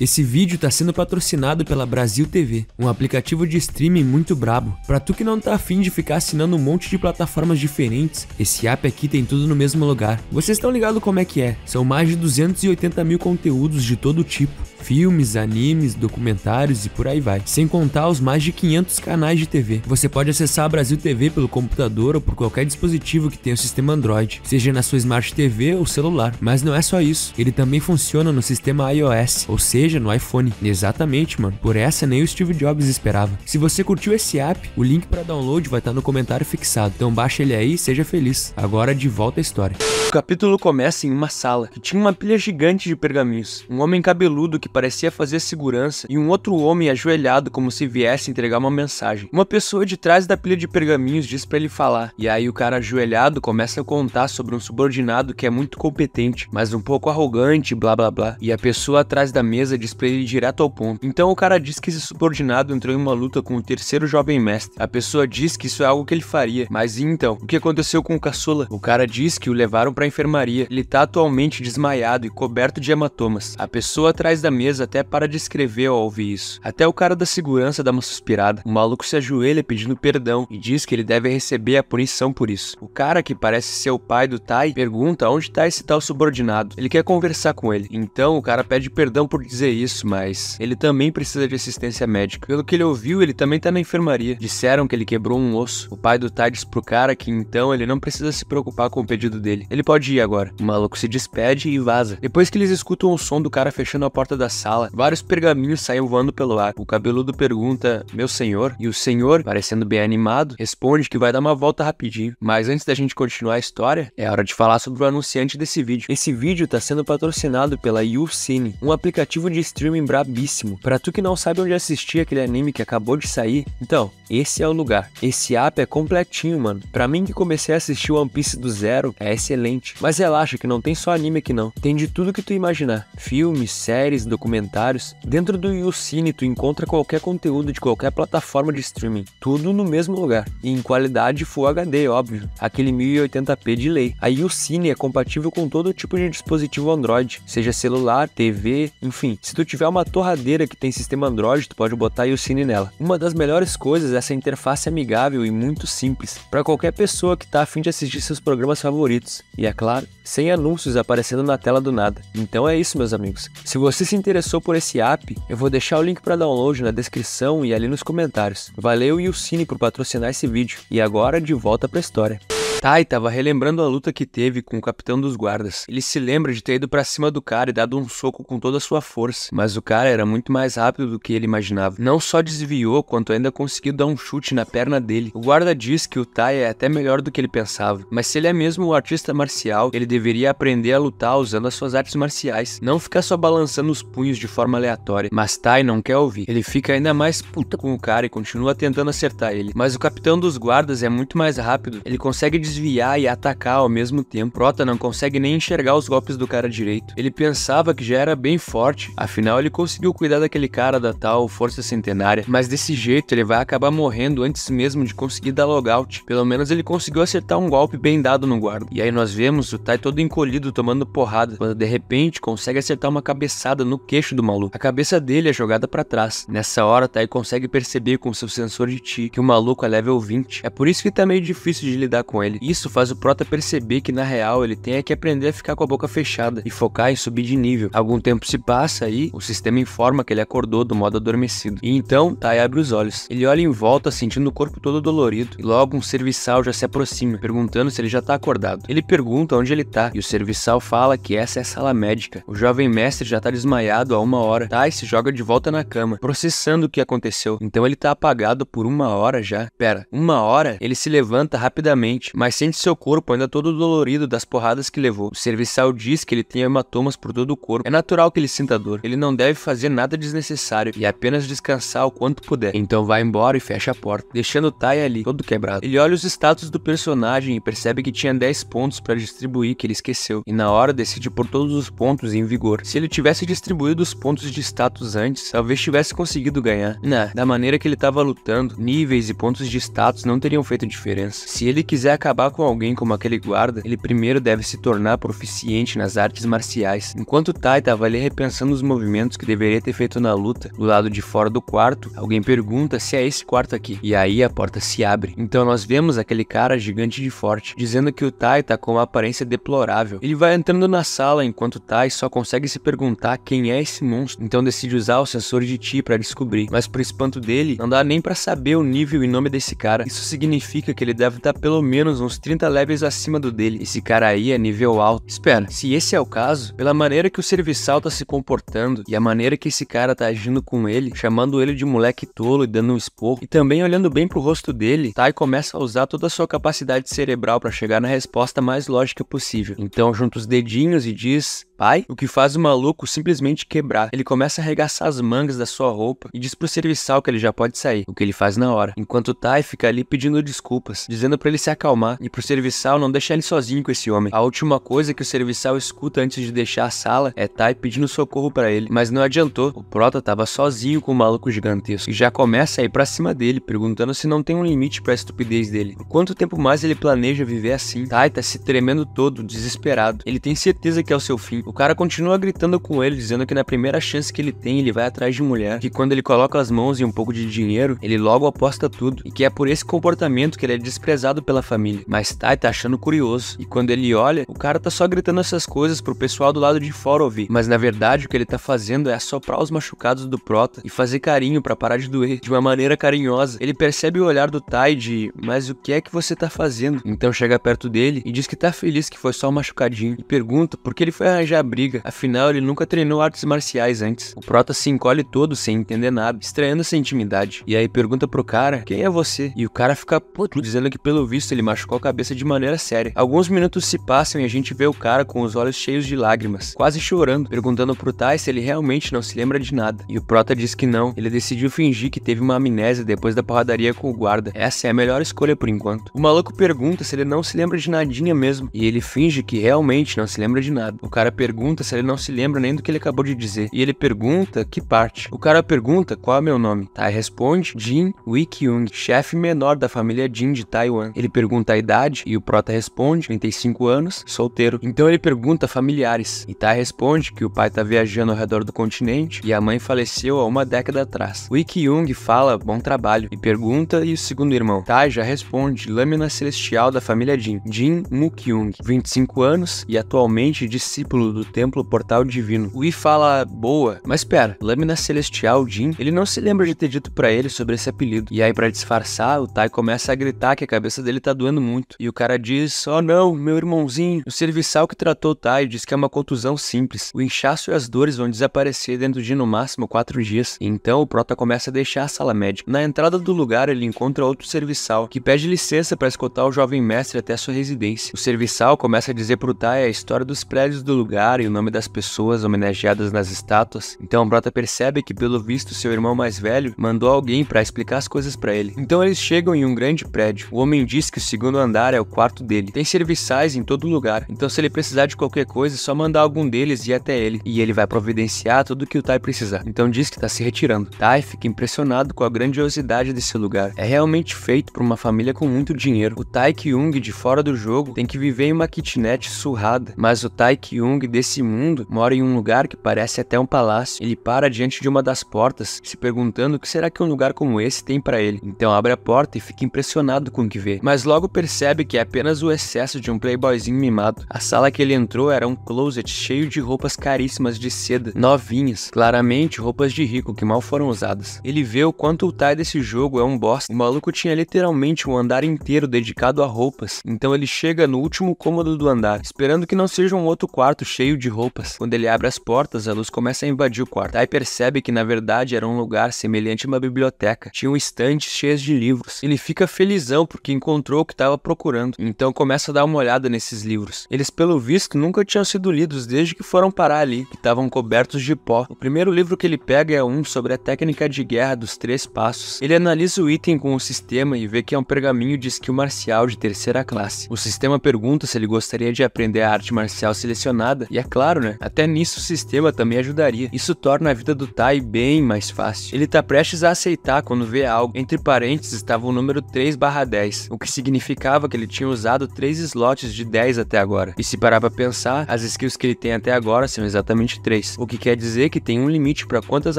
Esse vídeo tá sendo patrocinado pela Brasil TV, um aplicativo de streaming muito brabo. Pra tu que não tá afim de ficar assinando um monte de plataformas diferentes, esse app aqui tem tudo no mesmo lugar. Vocês estão ligados como é que é? São mais de 280 mil conteúdos de todo tipo. Filmes, animes, documentários e por aí vai. Sem contar os mais de 500 canais de TV. Você pode acessar a Brasil TV pelo computador ou por qualquer dispositivo que tenha o sistema Android, seja na sua Smart TV ou celular. Mas não é só isso, ele também funciona no sistema iOS, ou seja, no iPhone. Exatamente, mano. Por essa nem o Steve Jobs esperava. Se você curtiu esse app, o link para download vai estar no comentário fixado. Então baixa ele aí e seja feliz. Agora de volta à história. O capítulo começa em uma sala que tinha uma pilha gigante de pergaminhos. Um homem cabeludo que parecia fazer segurança e um outro homem ajoelhado como se viesse entregar uma mensagem. Uma pessoa de trás da pilha de pergaminhos diz pra ele falar, e aí o cara ajoelhado começa a contar sobre um subordinado que é muito competente, mas um pouco arrogante, blá blá blá, e a pessoa atrás da mesa diz pra ele ir direto ao ponto. Então o cara diz que esse subordinado entrou em uma luta com o terceiro jovem mestre. A pessoa diz que isso é algo que ele faria, mas e então? O que aconteceu com o caçula? O cara diz que o levaram pra enfermaria. Ele tá atualmente desmaiado e coberto de hematomas. A pessoa atrás da mesa até para de escrever ao ouvir isso. Até o cara da segurança dá uma suspirada. O maluco se ajoelha pedindo perdão e diz que ele deve receber a punição por isso. O cara, que parece ser o pai do Tai, pergunta onde tá esse tal subordinado. Ele quer conversar com ele. Então o cara pede perdão por dizer isso, mas ele também precisa de assistência médica. Pelo que ele ouviu, ele também tá na enfermaria. Disseram que ele quebrou um osso. O pai do Tai diz pro cara que então ele não precisa se preocupar com o pedido dele. Ele pode ir agora. O maluco se despede e vaza. Depois que eles escutam o som do cara fechando a porta da sala, vários pergaminhos saem voando pelo ar. O cabeludo pergunta, meu senhor? E o senhor, parecendo bem animado, responde que vai dar uma volta rapidinho. Mas antes da gente continuar a história, é hora de falar sobre o anunciante desse vídeo. Esse vídeo tá sendo patrocinado pela YouCine, um aplicativo de streaming brabíssimo. Pra tu que não sabe onde assistir aquele anime que acabou de sair, então, esse é o lugar. Esse app é completinho, mano. Pra mim que comecei a assistir One Piece do zero, é excelente. Mas relaxa que não tem só anime aqui não. Tem de tudo que tu imaginar. Filmes, séries, documentários. Dentro do YouCine tu encontra qualquer conteúdo de qualquer plataforma de streaming. Tudo no mesmo lugar. E em qualidade Full HD, óbvio. Aquele 1080p de lei. A YouCine é compatível com todo tipo de dispositivo Android. Seja celular, TV, enfim. Se tu tiver uma torradeira que tem sistema Android, tu pode botar YouCine nela. Uma das melhores coisas é essa interface amigável e muito simples. Para qualquer pessoa que tá a fim de assistir seus programas favoritos. E é claro, sem anúncios aparecendo na tela do nada. Então é isso, meus amigos. Se você se interessou por esse app, eu vou deixar o link para download na descrição e ali nos comentários. Valeu YouCine por patrocinar esse vídeo. E agora de volta pra história. Tai tava relembrando a luta que teve com o capitão dos guardas. Ele se lembra de ter ido pra cima do cara e dado um soco com toda a sua força, mas o cara era muito mais rápido do que ele imaginava. Não só desviou, quanto ainda conseguiu dar um chute na perna dele. O guarda diz que o Tai é até melhor do que ele pensava, mas se ele é mesmo um artista marcial, ele deveria aprender a lutar usando as suas artes marciais, não ficar só balançando os punhos de forma aleatória. Mas Tai não quer ouvir. Ele fica ainda mais puta com o cara e continua tentando acertar ele. Mas o capitão dos guardas é muito mais rápido, ele consegue desviar e atacar ao mesmo tempo. Prota não consegue nem enxergar os golpes do cara direito. Ele pensava que já era bem forte, afinal ele conseguiu cuidar daquele cara da tal força centenária, mas desse jeito ele vai acabar morrendo antes mesmo de conseguir dar logout. Pelo menos ele conseguiu acertar um golpe bem dado no guarda. E aí nós vemos o Tai todo encolhido tomando porrada, quando de repente consegue acertar uma cabeçada no queixo do maluco. A cabeça dele é jogada pra trás. Nessa hora Tai consegue perceber com seu sensor de Chi que o maluco é level 20. É por isso que tá meio difícil de lidar com ele. Isso faz o prota perceber que na real ele tem que aprender a ficar com a boca fechada e focar em subir de nível. Algum tempo se passa e o sistema informa que ele acordou do modo adormecido. E então Tai abre os olhos. Ele olha em volta sentindo o corpo todo dolorido e logo um serviçal já se aproxima, perguntando se ele já tá acordado. Ele pergunta onde ele tá e o serviçal fala que essa é a sala médica. O jovem mestre já tá desmaiado há 1 hora. Tai se joga de volta na cama, processando o que aconteceu. Então ele tá apagado por 1 hora já. Pera, 1 hora? Ele se levanta rapidamente, mas mas sente seu corpo ainda todo dolorido das porradas que levou. O serviçal diz que ele tem hematomas por todo o corpo. É natural que ele sinta dor. Ele não deve fazer nada desnecessário e apenas descansar o quanto puder. Então vai embora e fecha a porta, deixando o Tai ali, todo quebrado. Ele olha os status do personagem e percebe que tinha 10 pontos para distribuir que ele esqueceu. E na hora decide pôr todos os pontos em vigor. Se ele tivesse distribuído os pontos de status antes, talvez tivesse conseguido ganhar. Da maneira que ele estava lutando, níveis e pontos de status não teriam feito diferença. Se ele quiser acabar com alguém como aquele guarda, ele primeiro deve se tornar proficiente nas artes marciais. Enquanto Tai estava ali repensando os movimentos que deveria ter feito na luta, do lado de fora do quarto, alguém pergunta se é esse quarto aqui. E aí a porta se abre. Então nós vemos aquele cara gigante de forte, dizendo que o Tai tá com uma aparência deplorável. Ele vai entrando na sala enquanto o Tai só consegue se perguntar quem é esse monstro. Então decide usar o sensor de Chi para descobrir. Mas pro espanto dele, não dá nem para saber o nível e nome desse cara. Isso significa que ele deve estar pelo menos uns 30 levels acima do dele. Esse cara aí é nível alto. Espera, se esse é o caso, pela maneira que o serviçal tá se comportando e a maneira que esse cara tá agindo com ele, chamando ele de moleque tolo e dando um esporro, e também olhando bem pro rosto dele, Tai começa a usar toda a sua capacidade cerebral para chegar na resposta mais lógica possível. Então junta os dedinhos e diz: pai, o que faz o maluco simplesmente quebrar. Ele começa a arregaçar as mangas da sua roupa e diz pro serviçal que ele já pode sair, o que ele faz na hora, enquanto o Tai fica ali pedindo desculpas, dizendo pra ele se acalmar e pro serviçal não deixar ele sozinho com esse homem. A última coisa que o serviçal escuta antes de deixar a sala é Tai pedindo socorro pra ele, mas não adiantou. O Prota tava sozinho com o maluco gigantesco e já começa a ir pra cima dele, perguntando se não tem um limite pra estupidez dele. Por quanto tempo mais ele planeja viver assim? Tai tá se tremendo todo, desesperado. Ele tem certeza que é o seu fim. O cara continua gritando com ele, dizendo que na primeira chance que ele tem, ele vai atrás de mulher, que quando ele coloca as mãos em um pouco de dinheiro, ele logo aposta tudo, e que é por esse comportamento que ele é desprezado pela família. Mas Tai tá achando curioso, e quando ele olha, o cara tá só gritando essas coisas pro pessoal do lado de fora ouvir, mas na verdade o que ele tá fazendo é assoprar os machucados do Prota e fazer carinho pra parar de doer, de uma maneira carinhosa. Ele percebe o olhar do Tai de: mas o que é que você tá fazendo? Então chega perto dele e diz que tá feliz que foi só um machucadinho, e pergunta por que ele foi arranjar a briga, afinal ele nunca treinou artes marciais antes. O Prota se encolhe todo sem entender nada, estranhando essa intimidade, e aí pergunta pro cara: quem é você? E o cara fica puto, dizendo que pelo visto ele machucou a cabeça de maneira séria. Alguns minutos se passam e a gente vê o cara com os olhos cheios de lágrimas, quase chorando, perguntando pro Tai se ele realmente não se lembra de nada. E o Prota diz que não, ele decidiu fingir que teve uma amnésia depois da porradaria com o guarda. Essa é a melhor escolha por enquanto. O maluco pergunta se ele não se lembra de nadinha mesmo, e ele finge que realmente não se lembra de nada. O cara pergunta se ele não se lembra nem do que ele acabou de dizer, e ele pergunta que parte. O cara pergunta qual é meu nome. Tai responde: Jin Wik-young, chefe menor da família Jin de Taiwan. Ele pergunta a idade e o Prota responde: 35 anos, solteiro. Então ele pergunta familiares, e Tai responde que o pai tá viajando ao redor do continente e a mãe faleceu há uma década atrás. Wik-young fala bom trabalho e pergunta: e o segundo irmão? Tai já responde: lâmina celestial da família Jin, Jin Muk-young, 25 anos e atualmente discípulo do templo Portal Divino. O Yi fala: boa, mas pera, lâmina celestial Jin? Ele não se lembra de ter dito pra ele sobre esse apelido. E aí, pra disfarçar, o Tai começa a gritar que a cabeça dele tá doendo muito. E o cara diz: oh não, meu irmãozinho. O serviçal que tratou o Tai diz que é uma contusão simples. O inchaço e as dores vão desaparecer dentro de no máximo 4 dias. E então o Prota começa a deixar a sala médica. Na entrada do lugar, ele encontra outro serviçal que pede licença pra escoltar o jovem mestre até sua residência. O serviçal começa a dizer pro Tai a história dos prédios do lugar e o nome das pessoas homenageadas nas estátuas. Então o Prota percebe que, pelo visto, seu irmão mais velho mandou alguém pra explicar as coisas pra ele. Então eles chegam em um grande prédio. O homem diz que o segundo andar é o quarto dele. Tem serviçais em todo lugar, então se ele precisar de qualquer coisa, é só mandar algum deles ir até ele, e ele vai providenciar tudo que o Tai precisar. Então diz que tá se retirando. Tai fica impressionado com a grandiosidade desse lugar. É realmente feito por uma família com muito dinheiro. O Tai Kyung de fora do jogo tem que viver em uma kitnet surrada, mas o Tai Kyung desse mundo mora em um lugar que parece até um palácio. Ele para diante de uma das portas, se perguntando o que será que um lugar como esse tem pra ele. Então abre a porta e fica impressionado com o que vê, mas logo percebe que é apenas o excesso de um playboyzinho mimado. A sala que ele entrou era um closet cheio de roupas caríssimas de seda, novinhas, claramente roupas de rico que mal foram usadas. Ele vê o quanto o Tai desse jogo é um bosta. O maluco tinha literalmente um andar inteiro dedicado a roupas, então ele chega no último cômodo do andar, esperando que não seja um outro quarto cheio de roupas. Quando ele abre as portas, a luz começa a invadir o quarto. Tai percebe que na verdade era um lugar semelhante a uma biblioteca. Tinham estantes cheias de livros. Ele fica felizão porque encontrou o que estava estava procurando. Então começa a dar uma olhada nesses livros. Eles, pelo visto, nunca tinham sido lidos desde que foram parar ali, que estavam cobertos de pó. O primeiro livro que ele pega é um sobre a técnica de guerra dos 3 passos. Ele analisa o item com o sistema e vê que é um pergaminho de skill marcial de 3ª classe. O sistema pergunta se ele gostaria de aprender a arte marcial selecionada, e é claro, né? Até nisso o sistema também ajudaria. Isso torna a vida do Tai bem mais fácil. Ele tá prestes a aceitar quando vê algo. Entre parênteses estava o número 3/10, o que significava que ele tinha usado 3 slots de 10 até agora. E se parar pra pensar, as skills que ele tem até agora são exatamente 3, o que quer dizer que tem um limite para quantas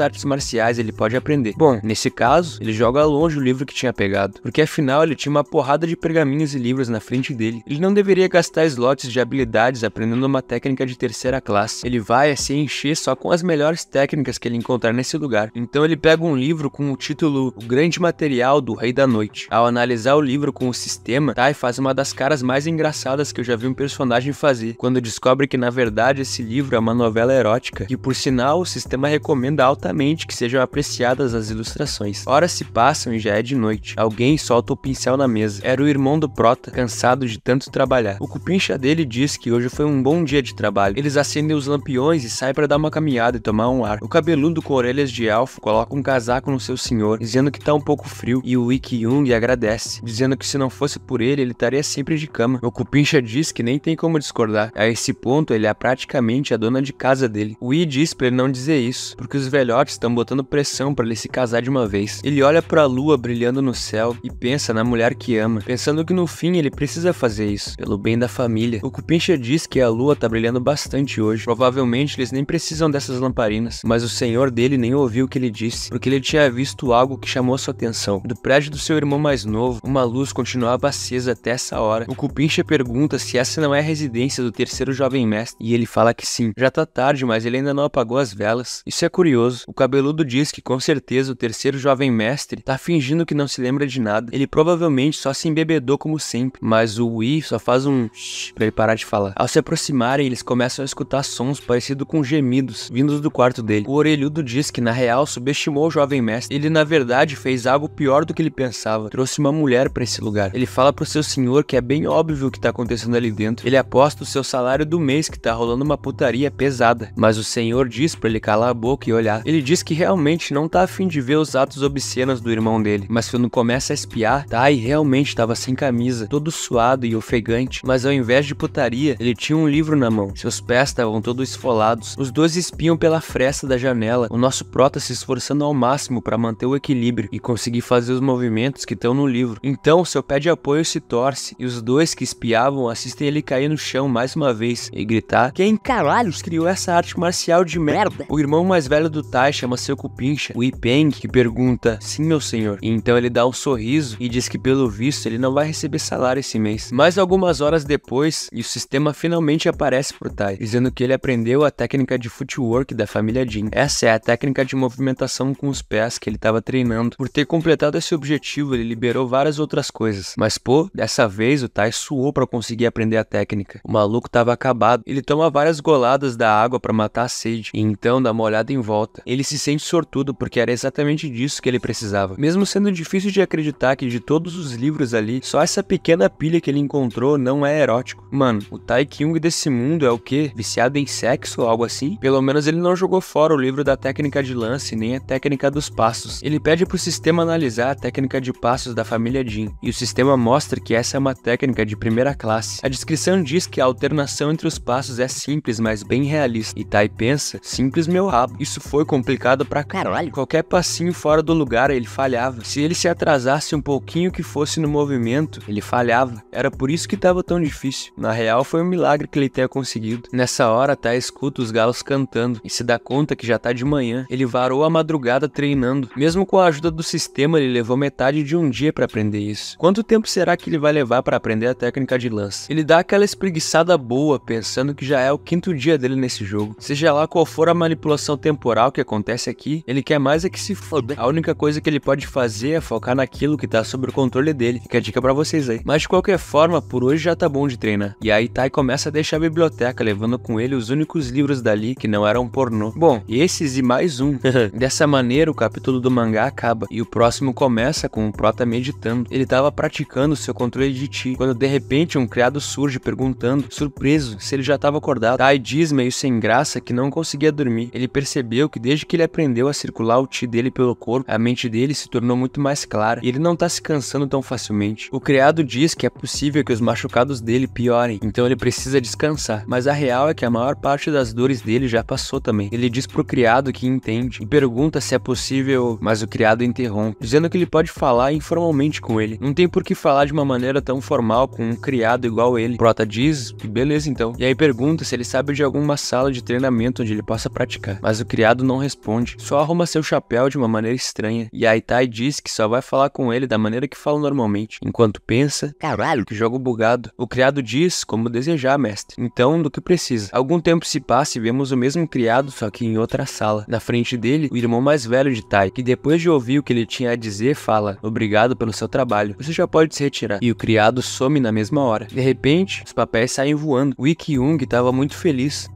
artes marciais ele pode aprender. Bom, nesse caso, ele joga longe o livro que tinha pegado, porque afinal ele tinha uma porrada de pergaminhos e livros na frente dele. Ele não deveria gastar slots de habilidades aprendendo uma técnica de 3ª classe. Ele vai se encher só com as melhores técnicas que ele encontrar nesse lugar. Então ele pega um livro com o título O Grande Material do Rei da Noite. Ao analisar o livro com o sistema, Tai faz uma das caras mais engraçadas que eu já vi um personagem fazer, quando descobre que na verdade esse livro é uma novela erótica, que por sinal o sistema recomenda altamente que sejam apreciadas as ilustrações. Horas se passam e já é de noite. Alguém solta o pincel na mesa. Era o irmão do Prota, cansado de tanto trabalhar. O cupincha dele diz que hoje foi um bom dia de trabalho. Eles acendem os lampiões e saem para dar uma caminhada e tomar um ar. O cabeludo com orelhas de elfo coloca um casaco no seu senhor, dizendo que tá um pouco frio, e o Wik-Young agradece, dizendo que se não fosse por ele estaria sempre de cama. O cupincha diz que nem tem como discordar. A esse ponto, ele é praticamente a dona de casa dele. O Yi diz pra ele não dizer isso, porque os velhotes estão botando pressão pra ele se casar de uma vez. Ele olha pra lua brilhando no céu e pensa na mulher que ama, pensando que no fim ele precisa fazer isso, pelo bem da família. O cupincha diz que a lua tá brilhando bastante hoje. Provavelmente eles nem precisam dessas lamparinas, mas o senhor dele nem ouviu o que ele disse, porque ele tinha visto algo que chamou sua atenção. Do prédio do seu irmão mais novo, uma luz continuava acesa até essa hora. O cupincha pergunta se essa não é a residência do 3º jovem mestre, e ele fala que sim. Já tá tarde, mas ele ainda não apagou as velas. Isso é curioso. O cabeludo diz que com certeza o 3º jovem mestre tá fingindo que não se lembra de nada. Ele provavelmente só se embebedou como sempre, mas o Yi só faz um shh pra ele parar de falar. Ao se aproximarem, eles começam a escutar sons parecidos com gemidos vindos do quarto dele. O orelhudo diz que na real subestimou o jovem mestre. Ele na verdade fez algo pior do que ele pensava. Trouxe uma mulher pra esse lugar. Ele fala pro seu senhor que é bem óbvio o que tá acontecendo ali dentro. Ele aposta o seu salário do mês que tá rolando uma putaria pesada, mas o senhor diz pra ele calar a boca e olhar. Ele diz que realmente não tá afim de ver os atos obscenos do irmão dele, mas quando começa a espiar, Tai realmente tava sem camisa, todo suado e ofegante, mas ao invés de putaria, ele tinha um livro na mão. Seus pés estavam todos esfolados. Os dois espiam pela fresta da janela, o nosso prota se esforçando ao máximo para manter o equilíbrio e conseguir fazer os movimentos que estão no livro. Então seu pé de apoio se torce e os dois que espiavam assistem ele cair no chão mais uma vez e gritar: "Quem caralhos criou essa arte marcial de merda?" O irmão mais velho do Tai chama seu cupincha, o Ipeng, que pergunta: "Sim, meu senhor." E então ele dá um sorriso e diz que pelo visto ele não vai receber salário esse mês. Mas algumas horas depois, e o sistema finalmente aparece pro Tai, dizendo que ele aprendeu a técnica de footwork da família Jin. Essa é a técnica de movimentação com os pés que ele estava treinando. Por ter completado esse objetivo, ele liberou várias outras coisas. Mas pô, dessa vez o Tai suou para conseguir aprender a técnica. O maluco tava acabado. Ele toma várias goladas da água para matar a sede, e então dá uma olhada em volta. Ele se sente sortudo porque era exatamente disso que ele precisava. Mesmo sendo difícil de acreditar que de todos os livros ali, só essa pequena pilha que ele encontrou não é erótico. Mano, o Tai-Kyung desse mundo é o quê? Viciado em sexo ou algo assim? Pelo menos ele não jogou fora o livro da técnica de lance, nem a técnica dos passos. Ele pede pro sistema analisar a técnica de passos da família Jin, e o sistema mostra que essa é uma técnica de primeira classe. A descrição diz que a alternação entre os passos é simples, mas bem realista. E Tai pensa: simples meu rabo. Isso foi complicado pra caralho. Qualquer passinho fora do lugar ele falhava. Se ele se atrasasse um pouquinho que fosse no movimento, ele falhava. Era por isso que tava tão difícil. Na real foi um milagre que ele tenha conseguido. Nessa hora Tai escuta os galos cantando e se dá conta que já tá de manhã. Ele varou a madrugada treinando. Mesmo com a ajuda do sistema, ele levou metade de um dia pra aprender isso. Quanto tempo será que ele vai levar pra aprender a técnica de lance? Ele dá aquela espreguiçada boa, pensando que já é o 5º dia dele nesse jogo. Seja lá qual for a manipulação temporal que acontece aqui, ele quer mais é que se foda. A única coisa que ele pode fazer é focar naquilo que tá sob o controle dele. Fica a dica pra vocês aí. Mas de qualquer forma, por hoje já tá bom de treinar. E aí Tai começa a deixar a biblioteca, levando com ele os únicos livros dali que não eram pornô. Bom, esses e mais um. Dessa maneira, o capítulo do mangá acaba, e o próximo começa com o prota meditando. Ele tava praticando seu controle de ti, quando de repente um criado surge perguntando, surpreso, se ele já estava acordado. Tai diz, meio sem graça, que não conseguia dormir. Ele percebeu que desde que ele aprendeu a circular o Ti dele pelo corpo, a mente dele se tornou muito mais clara e ele não tá se cansando tão facilmente. O criado diz que é possível que os machucados dele piorem, então ele precisa descansar, mas a real é que a maior parte das dores dele já passou também. Ele diz pro criado que entende e pergunta se é possível, mas o criado interrompe, dizendo que ele pode falar informalmente com ele. Não tem por que falar de uma maneira tão formal com um criado igual ele. Prota diz que beleza então, e aí pergunta se ele sabe de alguma sala de treinamento onde ele possa praticar, mas o criado não responde, só arruma seu chapéu de uma maneira estranha, e aí Tai diz que só vai falar com ele da maneira que fala normalmente, enquanto pensa, caralho, que jogo bugado. O criado diz como desejar, mestre, então do que precisa. Algum tempo se passa e vemos o mesmo criado, só que em outra sala. Na frente dele, o irmão mais velho de Tai, que depois de ouvir o que ele tinha a dizer, fala, obrigado pelo seu trabalho, você já pode se retirar. E o criado some na mesma hora. De repente, os papéis saem voando. O Ikkyung estava muito feliz.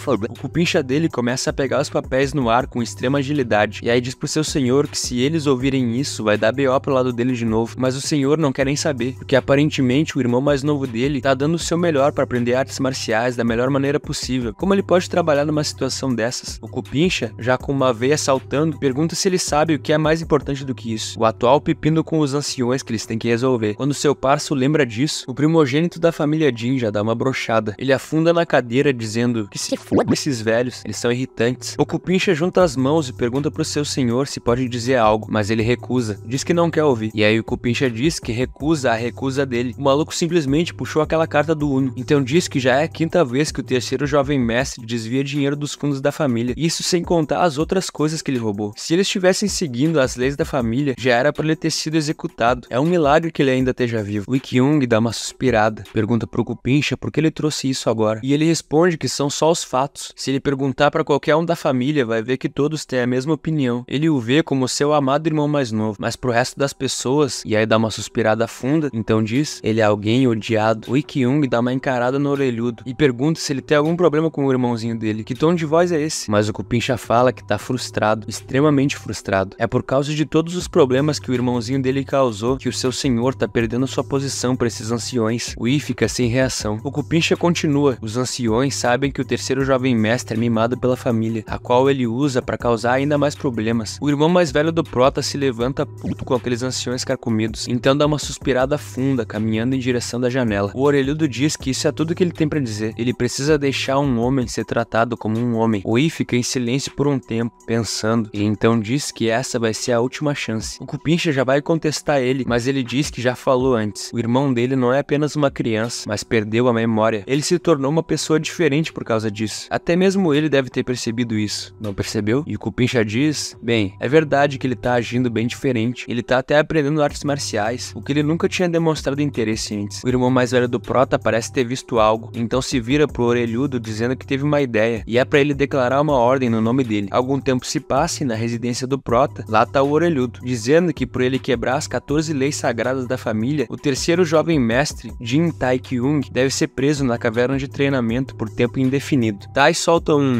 O cupincha dele começa a pegar os papéis no ar com extrema agilidade, e aí diz pro seu senhor que se eles ouvirem isso, vai dar BO pro lado dele de novo, mas o senhor não quer nem saber, porque aparentemente o irmão mais novo dele tá dando o seu melhor para aprender artes marciais da melhor maneira possível. Como ele pode trabalhar numa situação dessas? O cupincha, já com uma veia saltando, pergunta se ele sabe o que é mais importante do que isso, o atual pepino com os anciões que eles têm que resolver. Quando seu parceiro lembra disso, o primogênito da família Jin já dá uma brochada. Ele afunda na cadeira dizendo que se esses velhos, eles são irritantes. O cupincha junta as mãos e pergunta pro seu senhor se pode dizer algo, mas ele recusa, diz que não quer ouvir. E aí o cupincha diz que recusa a recusa dele. O maluco simplesmente puxou aquela carta do Uno, então diz que já é a quinta vez que o terceiro jovem mestre desvia dinheiro dos fundos da família, isso sem contar as outras coisas que ele roubou. Se eles estivessem seguindo as leis da família, já era para ele ter sido executado. É um milagre que ele ainda esteja vivo. O Ikkyung dá uma suspirada, pergunta pro cupincha por que ele trouxe isso agora, e ele responde que são só os fatos. Se ele perguntar pra qualquer um da família, vai ver que todos têm a mesma opinião. Ele o vê como seu amado irmão mais novo, mas pro resto das pessoas, e aí dá uma suspirada funda, então diz, ele é alguém odiado. O Ikkyung dá uma encarada no orelhudo e pergunta se ele tem algum problema com o irmãozinho dele. Que tom de voz é esse? Mas o cupincha fala que tá frustrado, extremamente frustrado. É por causa de todos os problemas que o irmãozinho dele causou que o seu senhor tá perdendo sua posição pra esses anciões. O I fica sem reação. O cupincha continua. Os anciões sabem que o terceiro jovem mestre é mimado pela família, a qual ele usa para causar ainda mais problemas. O irmão mais velho do Prota se levanta puto com aqueles anciões carcomidos, então dá uma suspirada funda, caminhando em direção da janela. O orelhudo diz que isso é tudo que ele tem para dizer. Ele precisa deixar um homem ser tratado como um homem. O I fica em silêncio por um tempo, pensando, e então diz que essa vai ser a última chance. O cupincha já vai contestar ele, mas ele diz que já falou antes. O irmão dele não é apenas uma criança, mas perdeu a memória. Ele se tornou uma pessoa diferente por causa disso. Até mesmo ele deve ter percebido isso. Não percebeu? E o cupincha diz, bem, é verdade que ele tá agindo bem diferente. Ele tá até aprendendo artes marciais, o que ele nunca tinha demonstrado interesse antes. O irmão mais velho do Prota parece ter visto algo, então se vira pro orelhudo dizendo que teve uma ideia, e é pra ele declarar uma ordem no nome dele. Algum tempo se passa e na residência do Prota, lá tá o orelhudo, dizendo que por ele quebrar as 14 leis sagradas da família, o terceiro jovem mestre, Jin Tai-kyung, deve ser preso na caverna de treinamento por tempo indefinido. Tai solta um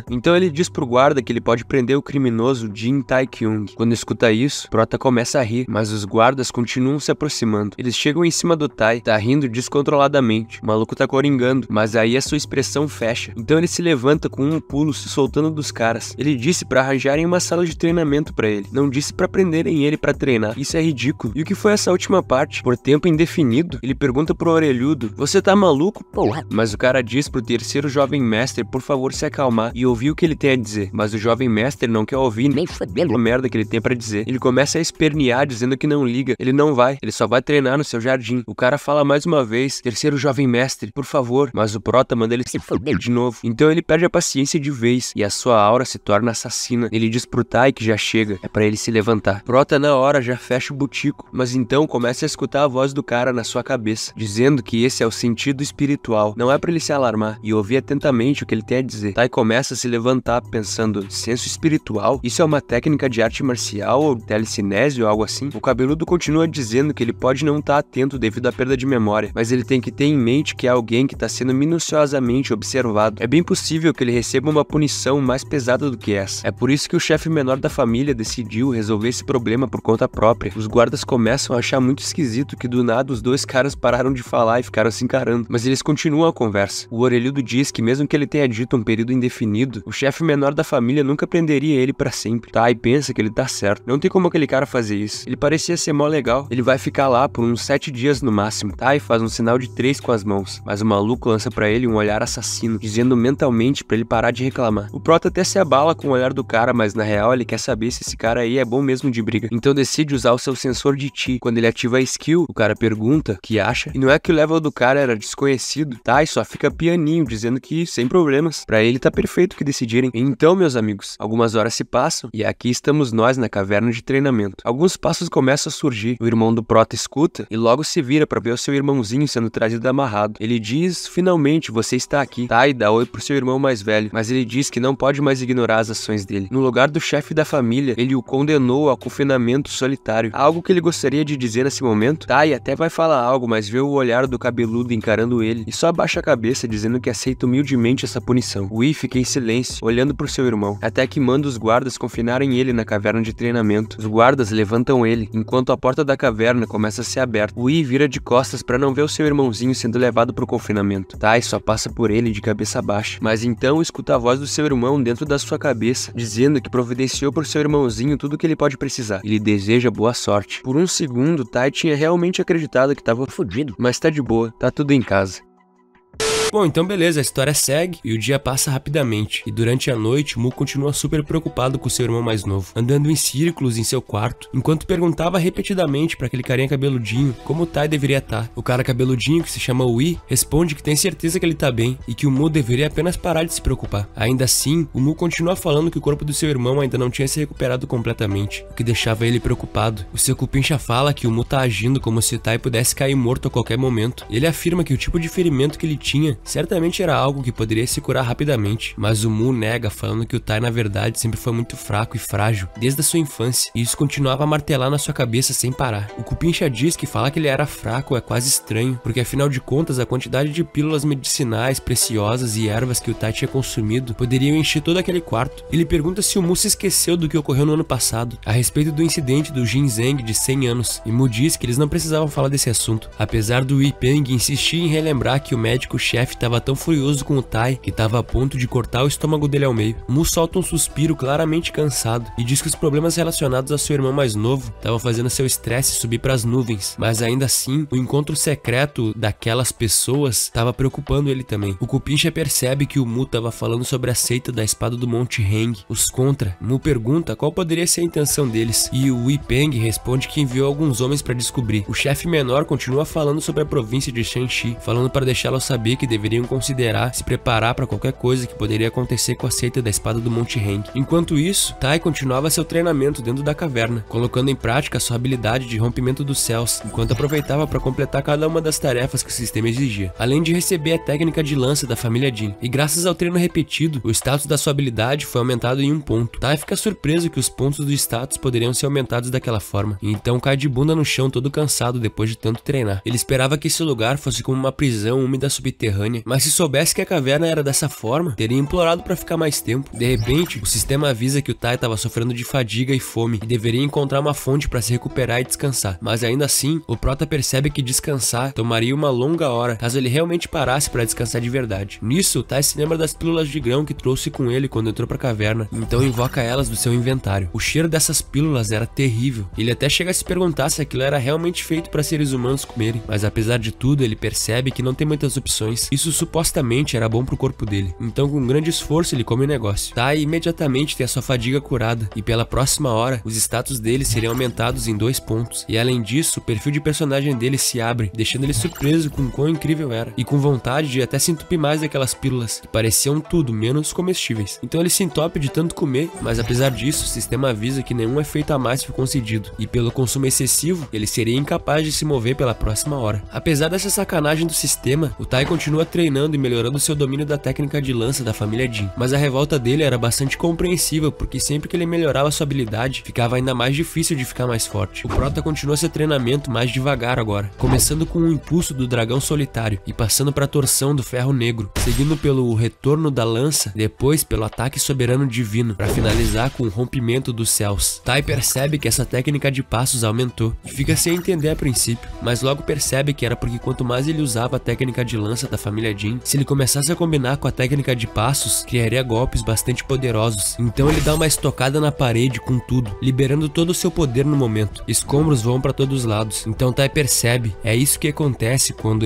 então ele diz pro guarda que ele pode prender o criminoso Jin Tai-kyung. Quando escuta isso, Prota começa a rir, mas os guardas continuam se aproximando. Eles chegam em cima do Tai, tá rindo descontroladamente. O maluco tá coringando, mas aí a sua expressão fecha. Então ele se levanta com um pulo, se soltando dos caras. Ele disse pra arranjarem uma sala de treinamento pra ele. Não disse pra prenderem ele pra treinar. Isso é ridículo. E o que foi essa última parte? Por tempo indefinido? Ele pergunta pro orelhudo, você tá maluco, porra? Mas o cara diz pro terceiro jovem mestre, por favor se acalmar e ouvir o que ele tem a dizer, mas o jovem mestre não quer ouvir nem fodendo a merda que ele tem pra dizer. Ele começa a espernear dizendo que não liga, ele não vai, ele só vai treinar no seu jardim. O cara fala mais uma vez, terceiro jovem mestre, por favor, mas o Prota manda ele se foder de novo. Então ele perde a paciência de vez e a sua aura se torna assassina. Ele diz pro Tai que já chega, é pra ele se levantar. Prota na hora já fecha o butico, mas então começa a escutar a voz do cara na sua cabeça, dizendo que esse é o sentido espiritual, não é pra ele se alarmar e ouvir atentamente o que ele tem a dizer. Tai começa a se levantar pensando, senso espiritual? Isso é uma técnica de arte marcial ou telecinese ou algo assim? O cabeludo continua dizendo que ele pode não estar atento devido à perda de memória, mas ele tem que ter em mente que é alguém que está sendo minuciosamente observado. É bem possível que ele receba uma punição mais pesada do que essa. É por isso que o chefe menor da família decidiu resolver esse problema por conta própria. Os guardas começam a achar muito esquisito que do nada os dois caras pararam de falar e ficaram se encarando, mas eles continuam a conversa. O orelhudo diz que mesmo que ele tenha dito um período indefinido, o chefe menor da família nunca prenderia ele pra sempre. Tai pensa que ele tá certo. Não tem como aquele cara fazer isso. Ele parecia ser mó legal. Ele vai ficar lá por uns 7 dias no máximo. Tai faz um sinal de 3 com as mãos, mas o maluco lança pra ele um olhar assassino, dizendo mentalmente pra ele parar de reclamar. O Prota até se abala com o olhar do cara, mas na real ele quer saber se esse cara aí é bom mesmo de briga. Então decide usar o seu sensor de Chi. Quando ele ativa a skill, o cara pergunta o que acha, e não é que o level do cara era desconhecido, Tai só fica pianinho, dizendo que sem problemas. Pra ele tá perfeito o que decidirem. Então, meus amigos, algumas horas se passam, e aqui estamos nós na caverna de treinamento. Alguns passos começam a surgir. O irmão do Prota escuta, e logo se vira pra ver o seu irmãozinho sendo trazido amarrado. Ele diz, finalmente, você está aqui. Tai dá oi pro seu irmão mais velho, mas ele diz que não pode mais ignorar as ações dele. No lugar do chefe da família, ele o condenou ao confinamento solitário. Algo que ele gostaria de dizer nesse momento? Tai até vai falar algo, mas vê o olhar do cabeludo encarando ele, e só abaixa a cabeça dizendo que aceita humildemente essa punição. Ui fica em silêncio, olhando pro seu irmão, até que manda os guardas confinarem ele na caverna de treinamento. Os guardas levantam ele, enquanto a porta da caverna começa a ser aberta. Ui vira de costas para não ver o seu irmãozinho sendo levado pro confinamento. Tai só passa por ele de cabeça baixa, mas então escuta a voz do seu irmão dentro da sua cabeça, dizendo que providenciou pro seu irmãozinho tudo que ele pode precisar. Ele deseja boa sorte. Por um segundo, Tai tinha realmente acreditado que tava fudido, mas tá de boa, tá tudo em casa. Bom, então beleza, a história segue e o dia passa rapidamente. E durante a noite, Mu continua super preocupado com seu irmão mais novo, andando em círculos em seu quarto, enquanto perguntava repetidamente pra aquele carinha cabeludinho como o Tai deveria estar. O cara cabeludinho, que se chama Ui, responde que tem certeza que ele tá bem e que o Mu deveria apenas parar de se preocupar. Ainda assim, o Mu continua falando que o corpo do seu irmão ainda não tinha se recuperado completamente, o que deixava ele preocupado. O seu cupincha fala que o Mu tá agindo como se o Tai pudesse cair morto a qualquer momento. Ele afirma que o tipo de ferimento que ele tinha certamente era algo que poderia se curar rapidamente, mas o Mu nega, falando que o Tai na verdade sempre foi muito fraco e frágil desde a sua infância, e isso continuava a martelar na sua cabeça sem parar. O cupincha diz que falar que ele era fraco é quase estranho, porque afinal de contas a quantidade de pílulas medicinais preciosas e ervas que o Tai tinha consumido poderiam encher todo aquele quarto. Ele pergunta se o Mu se esqueceu do que ocorreu no ano passado, a respeito do incidente do Ginseng de 100 anos, e Mu diz que eles não precisavam falar desse assunto, apesar do Ui Peng insistir em relembrar que o médico-chefe estava tão furioso com o Tai que estava a ponto de cortar o estômago dele ao meio. Mu solta um suspiro claramente cansado e diz que os problemas relacionados a seu irmão mais novo estavam fazendo seu estresse subir para as nuvens, mas ainda assim o encontro secreto daquelas pessoas estava preocupando ele também. O cupincha percebe que o Mu estava falando sobre a seita da espada do Monte Heng, os Contra. Mu pergunta qual poderia ser a intenção deles e o Ui Peng responde que enviou alguns homens para descobrir. O chefe menor continua falando sobre a província de Shanxi, falando para deixá-lo saber que deveriam considerar se preparar para qualquer coisa que poderia acontecer com a seita da espada do Monte Heng. Enquanto isso, Tai continuava seu treinamento dentro da caverna, colocando em prática sua habilidade de rompimento dos céus, enquanto aproveitava para completar cada uma das tarefas que o sistema exigia, além de receber a técnica de lança da família Jin. E graças ao treino repetido, o status da sua habilidade foi aumentado em 1 ponto. Tai fica surpreso que os pontos do status poderiam ser aumentados daquela forma, e então cai de bunda no chão todo cansado depois de tanto treinar. Ele esperava que esse lugar fosse como uma prisão úmida subterrânea, mas se soubesse que a caverna era dessa forma, teria implorado para ficar mais tempo. De repente, o sistema avisa que o Tai estava sofrendo de fadiga e fome e deveria encontrar uma fonte para se recuperar e descansar. Mas ainda assim, o Prota percebe que descansar tomaria uma longa hora caso ele realmente parasse para descansar de verdade. Nisso, o Tai se lembra das pílulas de grão que trouxe com ele quando entrou para a caverna, então invoca elas do seu inventário. O cheiro dessas pílulas era terrível. Ele até chega a se perguntar se aquilo era realmente feito para seres humanos comerem, mas apesar de tudo, ele percebe que não tem muitas opções. Isso supostamente era bom pro corpo dele, então com grande esforço ele come o negócio. Tai imediatamente tem a sua fadiga curada, e pela próxima hora, os status dele seriam aumentados em 2 pontos, e além disso, o perfil de personagem dele se abre, deixando ele surpreso com quão incrível era, e com vontade de até se entupir mais daquelas pílulas, que pareciam tudo menos comestíveis. Então ele se entope de tanto comer, mas apesar disso, o sistema avisa que nenhum efeito a mais foi concedido, e pelo consumo excessivo, ele seria incapaz de se mover pela próxima hora. Apesar dessa sacanagem do sistema, o Tai continua treinando e melhorando seu domínio da técnica de lança da família Jin. Mas a revolta dele era bastante compreensível, porque sempre que ele melhorava sua habilidade, ficava ainda mais difícil de ficar mais forte. O prota continuou seu treinamento mais devagar agora, começando com o impulso do dragão solitário e passando para a torção do ferro negro, seguindo pelo retorno da lança, depois pelo ataque soberano divino, para finalizar com o rompimento dos céus. Tai percebe que essa técnica de passos aumentou e fica sem entender a princípio, mas logo percebe que era porque quanto mais ele usava a técnica de lança da família Jin, se ele começasse a combinar com a técnica de passos, criaria golpes bastante poderosos. Então ele dá uma estocada na parede com tudo, liberando todo o seu poder no momento. Escombros voam para todos os lados. Então Tai percebe, é isso que acontece quando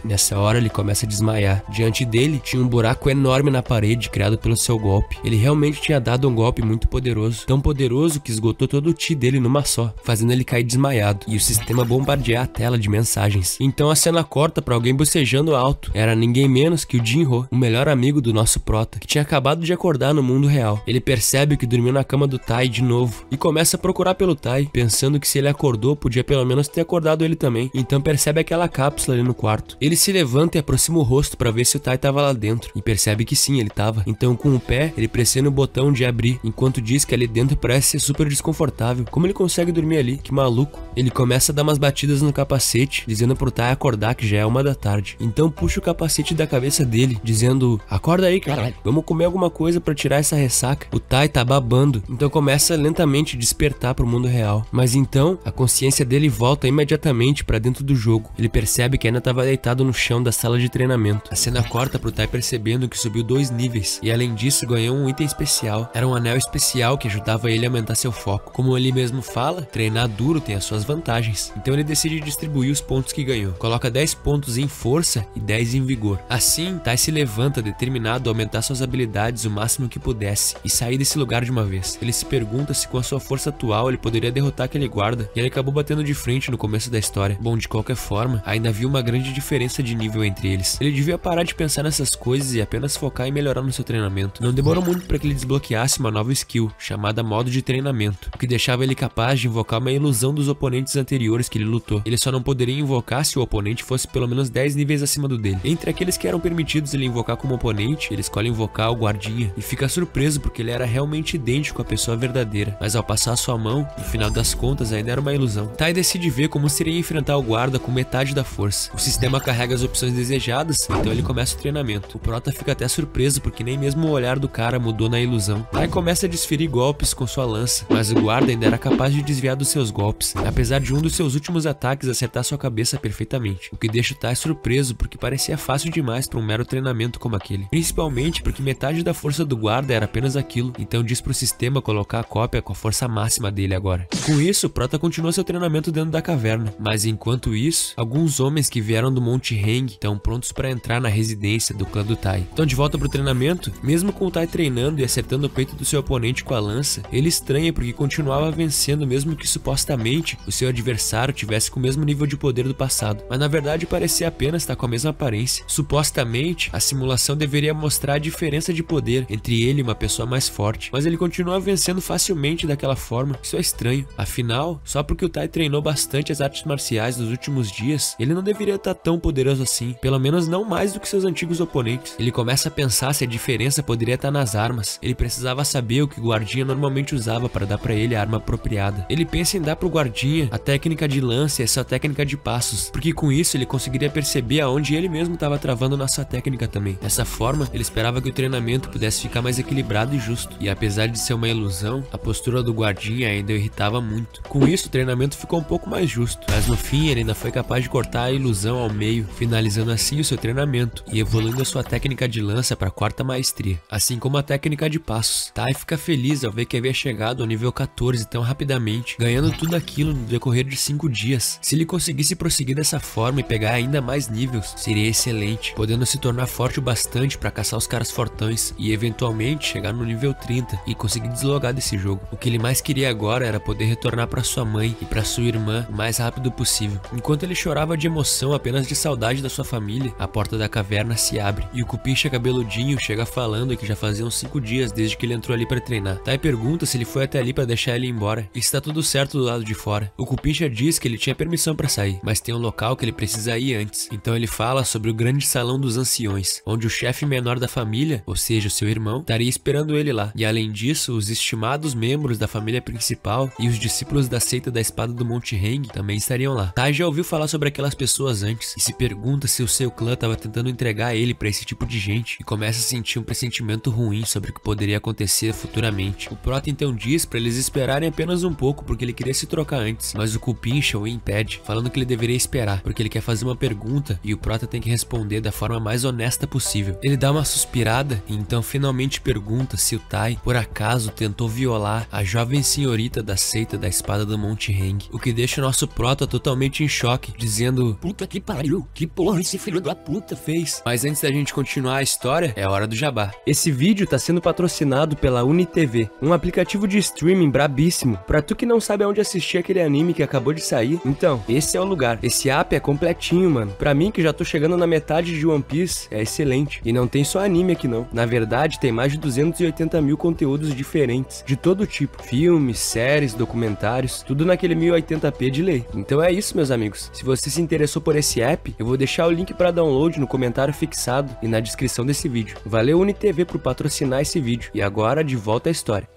nessa hora ele começa a desmaiar. Diante dele tinha um buraco enorme na parede criado pelo seu golpe. Ele realmente tinha dado um golpe muito poderoso, tão poderoso que esgotou todo o chi dele numa só, fazendo ele cair desmaiado e o sistema bombardear a tela de mensagens. Então a cena corta para alguém bocejando alto. Era ninguém menos que o Jinro, o melhor amigo do nosso prota, que tinha acabado de acordar no mundo real. Ele percebe que dormiu na cama do Tai de novo e começa a procurar pelo Tai, pensando que se ele acordou, podia pelo menos ter acordado ele também. Então percebe aquela cápsula ali no quarto. Ele se levanta e aproxima o rosto para ver se o Tai tava lá dentro e percebe que sim, ele tava. Então com o pé, ele pressiona o botão de abrir, enquanto diz que ali dentro parece ser super desconfortável. Como ele consegue dormir ali? Que maluco. Ele começa a dar umas batidas no capacete, dizendo pro Tai acordar que já é 1 da tarde. Então puxa o capacete da cabeça dele, dizendo: acorda aí, cara, vamos comer alguma coisa pra tirar essa ressaca. O Tai tá babando, então começa lentamente a despertar pro mundo real. Mas então, a consciência dele volta imediatamente pra dentro do jogo. Ele percebe que ainda tava deitado no chão da sala de treinamento. A cena corta pro Tai percebendo que subiu 2 níveis, e além disso ganhou um item especial. Era um anel especial que ajudava ele a aumentar seu foco. Como ele mesmo fala, treinar duro tem as suas vantagens. Então ele decide distribuir os pontos que ganhou. Coloca 10 pontos em força e 10 em vigor. Assim, Tai se levanta determinado a aumentar suas habilidades o máximo que pudesse e sair desse lugar de uma vez. Ele se pergunta se com a sua força atual ele poderia derrotar aquele guarda, e ele acabou batendo de frente no começo da história. Bom, de qualquer forma, ainda havia uma grande diferença de nível entre eles. Ele devia parar de pensar nessas coisas e apenas focar em melhorar no seu treinamento. Não demorou muito para que ele desbloqueasse uma nova skill, chamada modo de treinamento, o que deixava ele capaz de invocar uma ilusão dos oponentes anteriores que ele lutou. Ele só não poderia invocar se o oponente fosse pelo menos 10 níveis acima do dele. Entre aqueles que eram permitidos ele invocar como oponente, ele escolhe invocar o guardinha e fica surpreso porque ele era realmente idêntico à pessoa verdadeira, mas ao passar a sua mão, no final das contas ainda era uma ilusão. Tai decide ver como seria enfrentar o guarda com metade da força. O sistema carrega as opções desejadas, então ele começa o treinamento. O prota fica até surpreso porque nem mesmo o olhar do cara mudou na ilusão. Tai começa a desferir golpes com sua lança, mas o guarda ainda era capaz de desviar dos seus golpes, apesar de um dos seus últimos ataques acertar sua cabeça perfeitamente, o que deixa o Tai surpreso porque parecia fácil demais para um mero treinamento como aquele, principalmente porque metade da força do guarda era apenas aquilo. Então diz pro sistema colocar a cópia com a força máxima dele agora. Com isso, o prota continua seu treinamento dentro da caverna, mas enquanto isso, alguns homens que vieram do Monte Heng estão prontos para entrar na residência do clã do Tai. Então de volta pro treinamento, mesmo com o Tai treinando e acertando o peito do seu oponente com a lança, ele estranha porque continuava vencendo mesmo que supostamente o seu adversário tivesse com o mesmo nível de poder do passado, mas na verdade parecia apenas estar com a mesma aparência. Supostamente, a simulação deveria mostrar a diferença de poder entre ele e uma pessoa mais forte, mas ele continua vencendo facilmente daquela forma. Isso é estranho. Afinal, só porque o Tai treinou bastante as artes marciais nos últimos dias, ele não deveria estar tão poderoso assim, pelo menos não mais do que seus antigos oponentes. Ele começa a pensar se a diferença poderia estar nas armas. Ele precisava saber o que o guardinha normalmente usava para dar para ele a arma apropriada. Ele pensa em dar pro guardinha a técnica de lança e essa técnica de passos, porque com isso ele conseguiria perceber aonde ele mesmo estava travando na sua técnica também. Dessa forma, ele esperava que o treinamento pudesse ficar mais equilibrado e justo, e apesar de ser uma ilusão, a postura do guardinha ainda o irritava muito. Com isso, o treinamento ficou um pouco mais justo, mas no fim ele ainda foi capaz de cortar a ilusão ao meio, finalizando assim o seu treinamento e evoluindo a sua técnica de lança para a 4ª maestria, assim como a técnica de passos. Tai fica feliz ao ver que havia chegado ao nível 14 tão rapidamente, ganhando tudo aquilo no decorrer de 5 dias. Se ele conseguisse prosseguir dessa forma e pegar ainda mais níveis, seria excelente, podendo se tornar forte o bastante para caçar os caras fortões e eventualmente chegar no nível 30 e conseguir deslogar desse jogo. O que ele mais queria agora era poder retornar para sua mãe e para sua irmã o mais rápido possível. Enquanto ele chorava de emoção, apenas de saudade da sua família, a porta da caverna se abre e o Cupincha cabeludinho chega falando que já faziam 5 dias desde que ele entrou ali para treinar. Tai pergunta se ele foi até ali para deixar ele ir embora e se tá tudo certo do lado de fora. O Cupincha diz que ele tinha permissão para sair, mas tem um local que ele precisa ir antes. Então ele fala sobre o grande salão dos anciões, onde o chefe menor da família, ou seja, o seu irmão, estaria esperando ele lá. E além disso, os estimados membros da família principal e os discípulos da seita da espada do Monte Heng também estariam lá. Tai já ouviu falar sobre aquelas pessoas antes e se pergunta se o seu clã estava tentando entregar ele para esse tipo de gente e começa a sentir um pressentimento ruim sobre o que poderia acontecer futuramente. O Prota então diz para eles esperarem apenas um pouco porque ele queria se trocar antes, mas o Cupincha o impede, falando que ele deveria esperar porque ele quer fazer uma pergunta e o Prota tem que responder da forma mais honesta possível. Ele dá uma suspirada e então finalmente pergunta se o Tai por acaso tentou violar a jovem senhorita da seita da espada do Monte Heng, o que deixa o nosso Prota totalmente em choque, dizendo: puta que pariu, que porra esse filho da puta fez. Mas antes da gente continuar a história, é hora do jabá. Esse vídeo tá sendo patrocinado pela UniTV, um aplicativo de streaming brabíssimo. Pra tu que não sabe aonde assistir aquele anime que acabou de sair, então, esse é o lugar. Esse app é completinho, mano. Pra mim, que já tô chegando na metade de One Piece, é excelente. E não tem só anime aqui não. Na verdade, tem mais de 280 mil conteúdos diferentes, de todo tipo. Filmes, séries, documentários, tudo naquele 1080p de lei. Então é isso, meus amigos. Se você se interessou por esse app, eu vou deixar o link pra download no comentário fixado e na descrição desse vídeo. Valeu UniTV por patrocinar esse vídeo. E agora, de volta à história.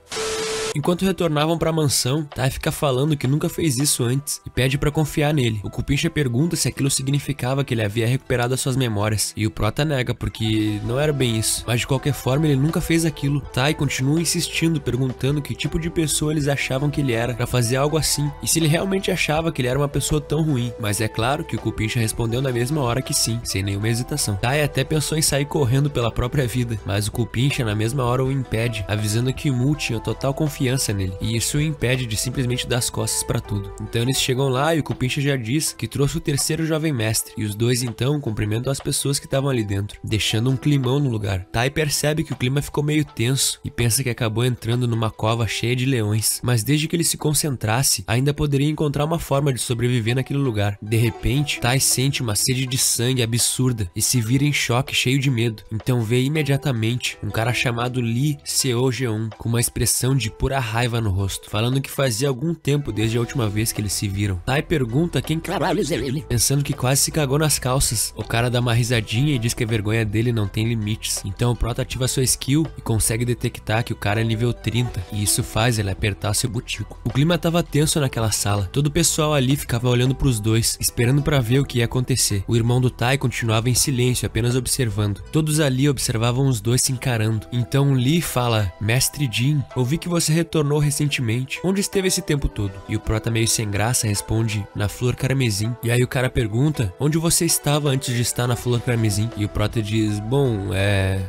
Enquanto retornavam pra mansão, Tai fica falando que nunca fez isso antes e pede pra confiar nele. O Cupincha pergunta se aquilo significava que ele havia recuperado as suas memórias e o Prota nega porque não era bem isso, mas de qualquer forma ele nunca fez aquilo. Tai continua insistindo, perguntando que tipo de pessoa eles achavam que ele era pra fazer algo assim e se ele realmente achava que ele era uma pessoa tão ruim, mas é claro que o Cupincha respondeu na mesma hora que sim, sem nenhuma hesitação. Tai até pensou em sair correndo pela própria vida, mas o Cupincha na mesma hora o impede, avisando que Mu tinha total confiança nele, e isso o impede de simplesmente dar as costas pra tudo. Então eles chegam lá e o Cupincha já diz que trouxe o terceiro jovem mestre, e os dois então cumprimentam as pessoas que estavam ali dentro, deixando um climão no lugar. Tai percebe que o clima ficou meio tenso e pensa que acabou entrando numa cova cheia de leões, mas desde que ele se concentrasse, ainda poderia encontrar uma forma de sobreviver naquele lugar. De repente, Tai sente uma sede de sangue absurda e se vira em choque, cheio de medo. Então vê imediatamente um cara chamado Lee Seo-jeon com uma expressão de pura raiva no rosto, falando que fazia algum tempo desde a última vez que eles se viram. Tai pergunta quem caralho é ele, pensando que quase se cagou nas calças. O cara dá uma risadinha e diz que a vergonha dele não tem limites. Então o Prota ativa sua skill e consegue detectar que o cara é nível 30, e isso faz ele apertar seu butico. O clima tava tenso naquela sala. Todo o pessoal ali ficava olhando pros dois, esperando pra ver o que ia acontecer. O irmão do Tai continuava em silêncio, apenas observando. Todos ali observavam os dois se encarando. Então Lee fala: Mestre Jin, ouvi que você retornou recentemente. Onde esteve esse tempo todo? E o Prota, meio sem graça, responde: na Flor Carmesim. E aí o cara pergunta: onde você estava antes de estar na Flor Carmesim? E o Prota diz: bom,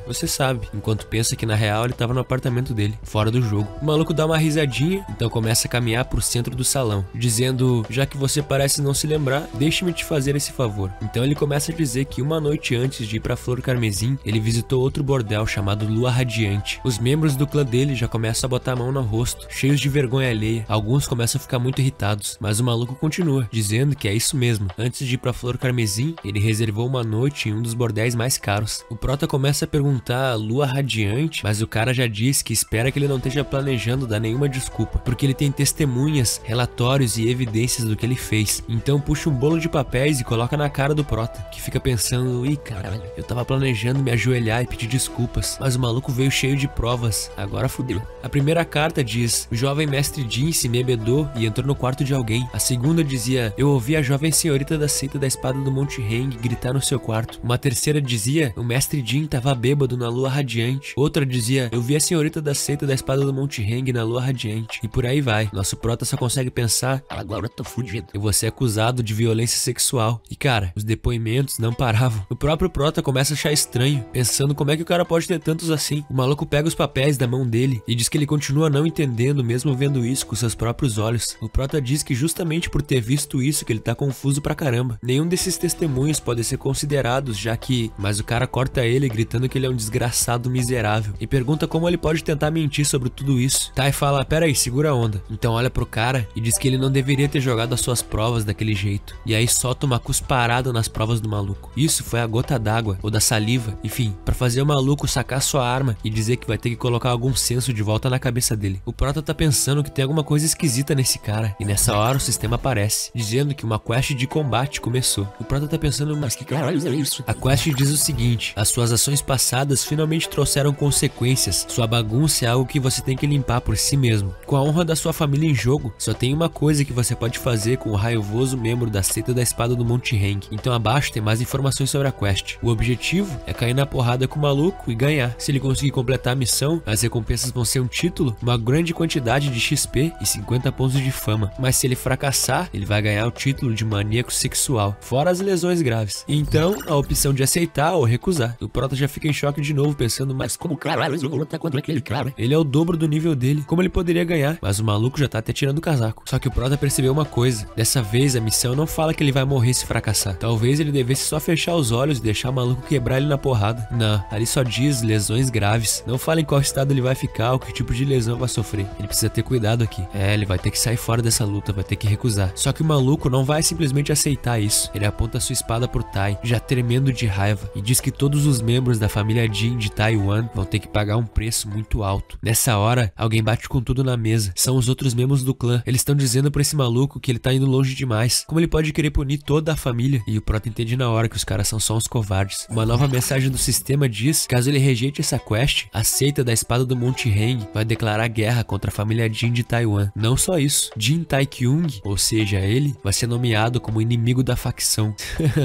você sabe. Enquanto pensa que na real ele estava no apartamento dele, fora do jogo. O maluco dá uma risadinha, então começa a caminhar pro centro do salão, dizendo: já que você parece não se lembrar, deixe-me te fazer esse favor. Então ele começa a dizer que uma noite antes de ir pra Flor Carmesim, ele visitou outro bordel chamado Lua Radiante. Os membros do clã dele já começam a botar a mão no rosto, cheios de vergonha alheia. Alguns começam a ficar muito irritados, mas o maluco continua, dizendo que é isso mesmo. Antes de ir pra Flor Carmesim, ele reservou uma noite em um dos bordéis mais caros. O Prota começa a perguntar Lua Radiante, mas o cara já diz que espera que ele não esteja planejando dar nenhuma desculpa, porque ele tem testemunhas, relatórios e evidências do que ele fez. Então puxa um bolo de papéis e coloca na cara do Prota, que fica pensando: ih, caralho, eu tava planejando me ajoelhar e pedir desculpas, mas o maluco veio cheio de provas, agora fudeu. A primeira carta diz: o jovem mestre Jin se embebedou e entrou no quarto de alguém. A segunda dizia: eu ouvi a jovem senhorita da seita da espada do Monte Heng gritar no seu quarto. Uma terceira dizia: o mestre Jin tava bêbado na lua radiante. Outra dizia: eu vi a senhorita da seita da espada do Monte Heng na lua radiante. E por aí vai. Nosso Prota só consegue pensar: agora eu tô fudido, eu vou ser acusado de violência sexual. E cara, os depoimentos não paravam. O próprio Prota começa a achar estranho, pensando como é que o cara pode ter tantos assim. O maluco pega os papéis da mão dele e diz que ele continua não entendendo, mesmo vendo isso com seus próprios olhos. O Prota diz que justamente por ter visto isso que ele tá confuso pra caramba. Nenhum desses testemunhos pode ser considerados, já que... Mas o cara corta ele gritando que ele é um desgraçado miserável e pergunta como ele pode tentar mentir sobre tudo isso. Tai fala: pera aí, segura a onda. Então olha pro cara e diz que ele não deveria ter jogado as suas provas daquele jeito. E aí solta uma cusparada nas provas do maluco. Isso foi a gota d'água, ou da saliva, enfim, pra fazer o maluco sacar sua arma e dizer que vai ter que colocar algum senso de volta na cabeça dele. dele. O Prota tá pensando que tem alguma coisa esquisita nesse cara, e nessa hora o sistema aparece, dizendo que uma quest de combate começou. O Prota tá pensando, mas que caralho é isso? A quest diz o seguinte: as suas ações passadas finalmente trouxeram consequências. Sua bagunça é algo que você tem que limpar por si mesmo. Com a honra da sua família em jogo, só tem uma coisa que você pode fazer com o raivoso membro da seita da espada do Monte Heng. Então abaixo tem mais informações sobre a quest. O objetivo é cair na porrada com o maluco e ganhar. Se ele conseguir completar a missão, as recompensas vão ser um título, uma grande quantidade de XP e 50 pontos de fama. Mas se ele fracassar, ele vai ganhar o título de maníaco sexual, fora as lesões graves. Então, a opção de aceitar ou recusar. O Prota já fica em choque de novo, pensando, mas como caralho eu vou lutar contra aquele cara? Ele é o dobro do nível dele, como ele poderia ganhar? Mas o maluco já tá até tirando o casaco. Só que o Prota percebeu uma coisa: dessa vez a missão não fala que ele vai morrer se fracassar. Talvez ele devesse só fechar os olhos e deixar o maluco quebrar ele na porrada. Não, ali só diz lesões graves. Não fala em qual estado ele vai ficar ou que tipo de lesão vai sofrer. Ele precisa ter cuidado aqui. Ele vai ter que sair fora dessa luta, vai ter que recusar. Só que o maluco não vai simplesmente aceitar isso. Ele aponta sua espada pro Tai, já tremendo de raiva, e diz que todos os membros da família Jin de Taiwan vão ter que pagar um preço muito alto. Nessa hora, alguém bate com tudo na mesa. São os outros membros do clã. Eles estão dizendo pra esse maluco que ele tá indo longe demais. Como ele pode querer punir toda a família? E o Prota entende na hora que os caras são só uns covardes. Uma nova mensagem do sistema diz que caso ele rejeite essa quest, a seita da espada do Monte Heng vai declarar guerra contra a família Jin de Taiwan. Não só isso, Jin Tai-kyung, ou seja, ele, vai ser nomeado como inimigo da facção.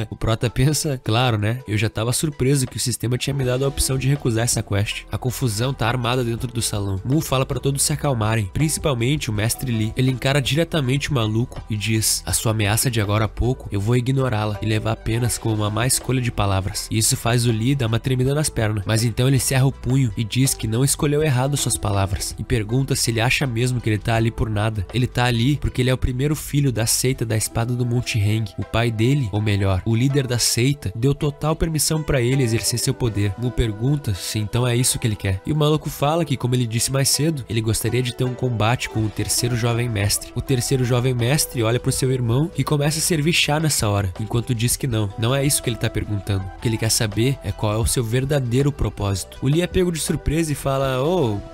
O Prota pensa, claro, né? Eu já tava surpreso que o sistema tinha me dado a opção de recusar essa quest. A confusão tá armada dentro do salão. Mu fala pra todos se acalmarem, principalmente o mestre Lee. Ele encara diretamente o maluco e diz: a sua ameaça de agora a pouco, eu vou ignorá-la e levar apenas como uma má escolha de palavras. E isso faz o Lee dar uma tremida nas pernas. Mas então ele cerra o punho e diz que não escolheu errado suas palavras. E pergunta se ele acha mesmo que ele tá ali por nada. Ele tá ali porque ele é o primeiro filho da seita da espada do Monte Heng. O pai dele, ou melhor, o líder da seita, deu total permissão pra ele exercer seu poder. Mu pergunta se então é isso que ele quer. E o maluco fala que, como ele disse mais cedo, ele gostaria de ter um combate com o terceiro jovem mestre. O terceiro jovem mestre olha pro seu irmão, que começa a servir chá nessa hora, enquanto diz que não é isso que ele tá perguntando. O que ele quer saber é qual é o seu verdadeiro propósito. O Lee é pego de surpresa e fala: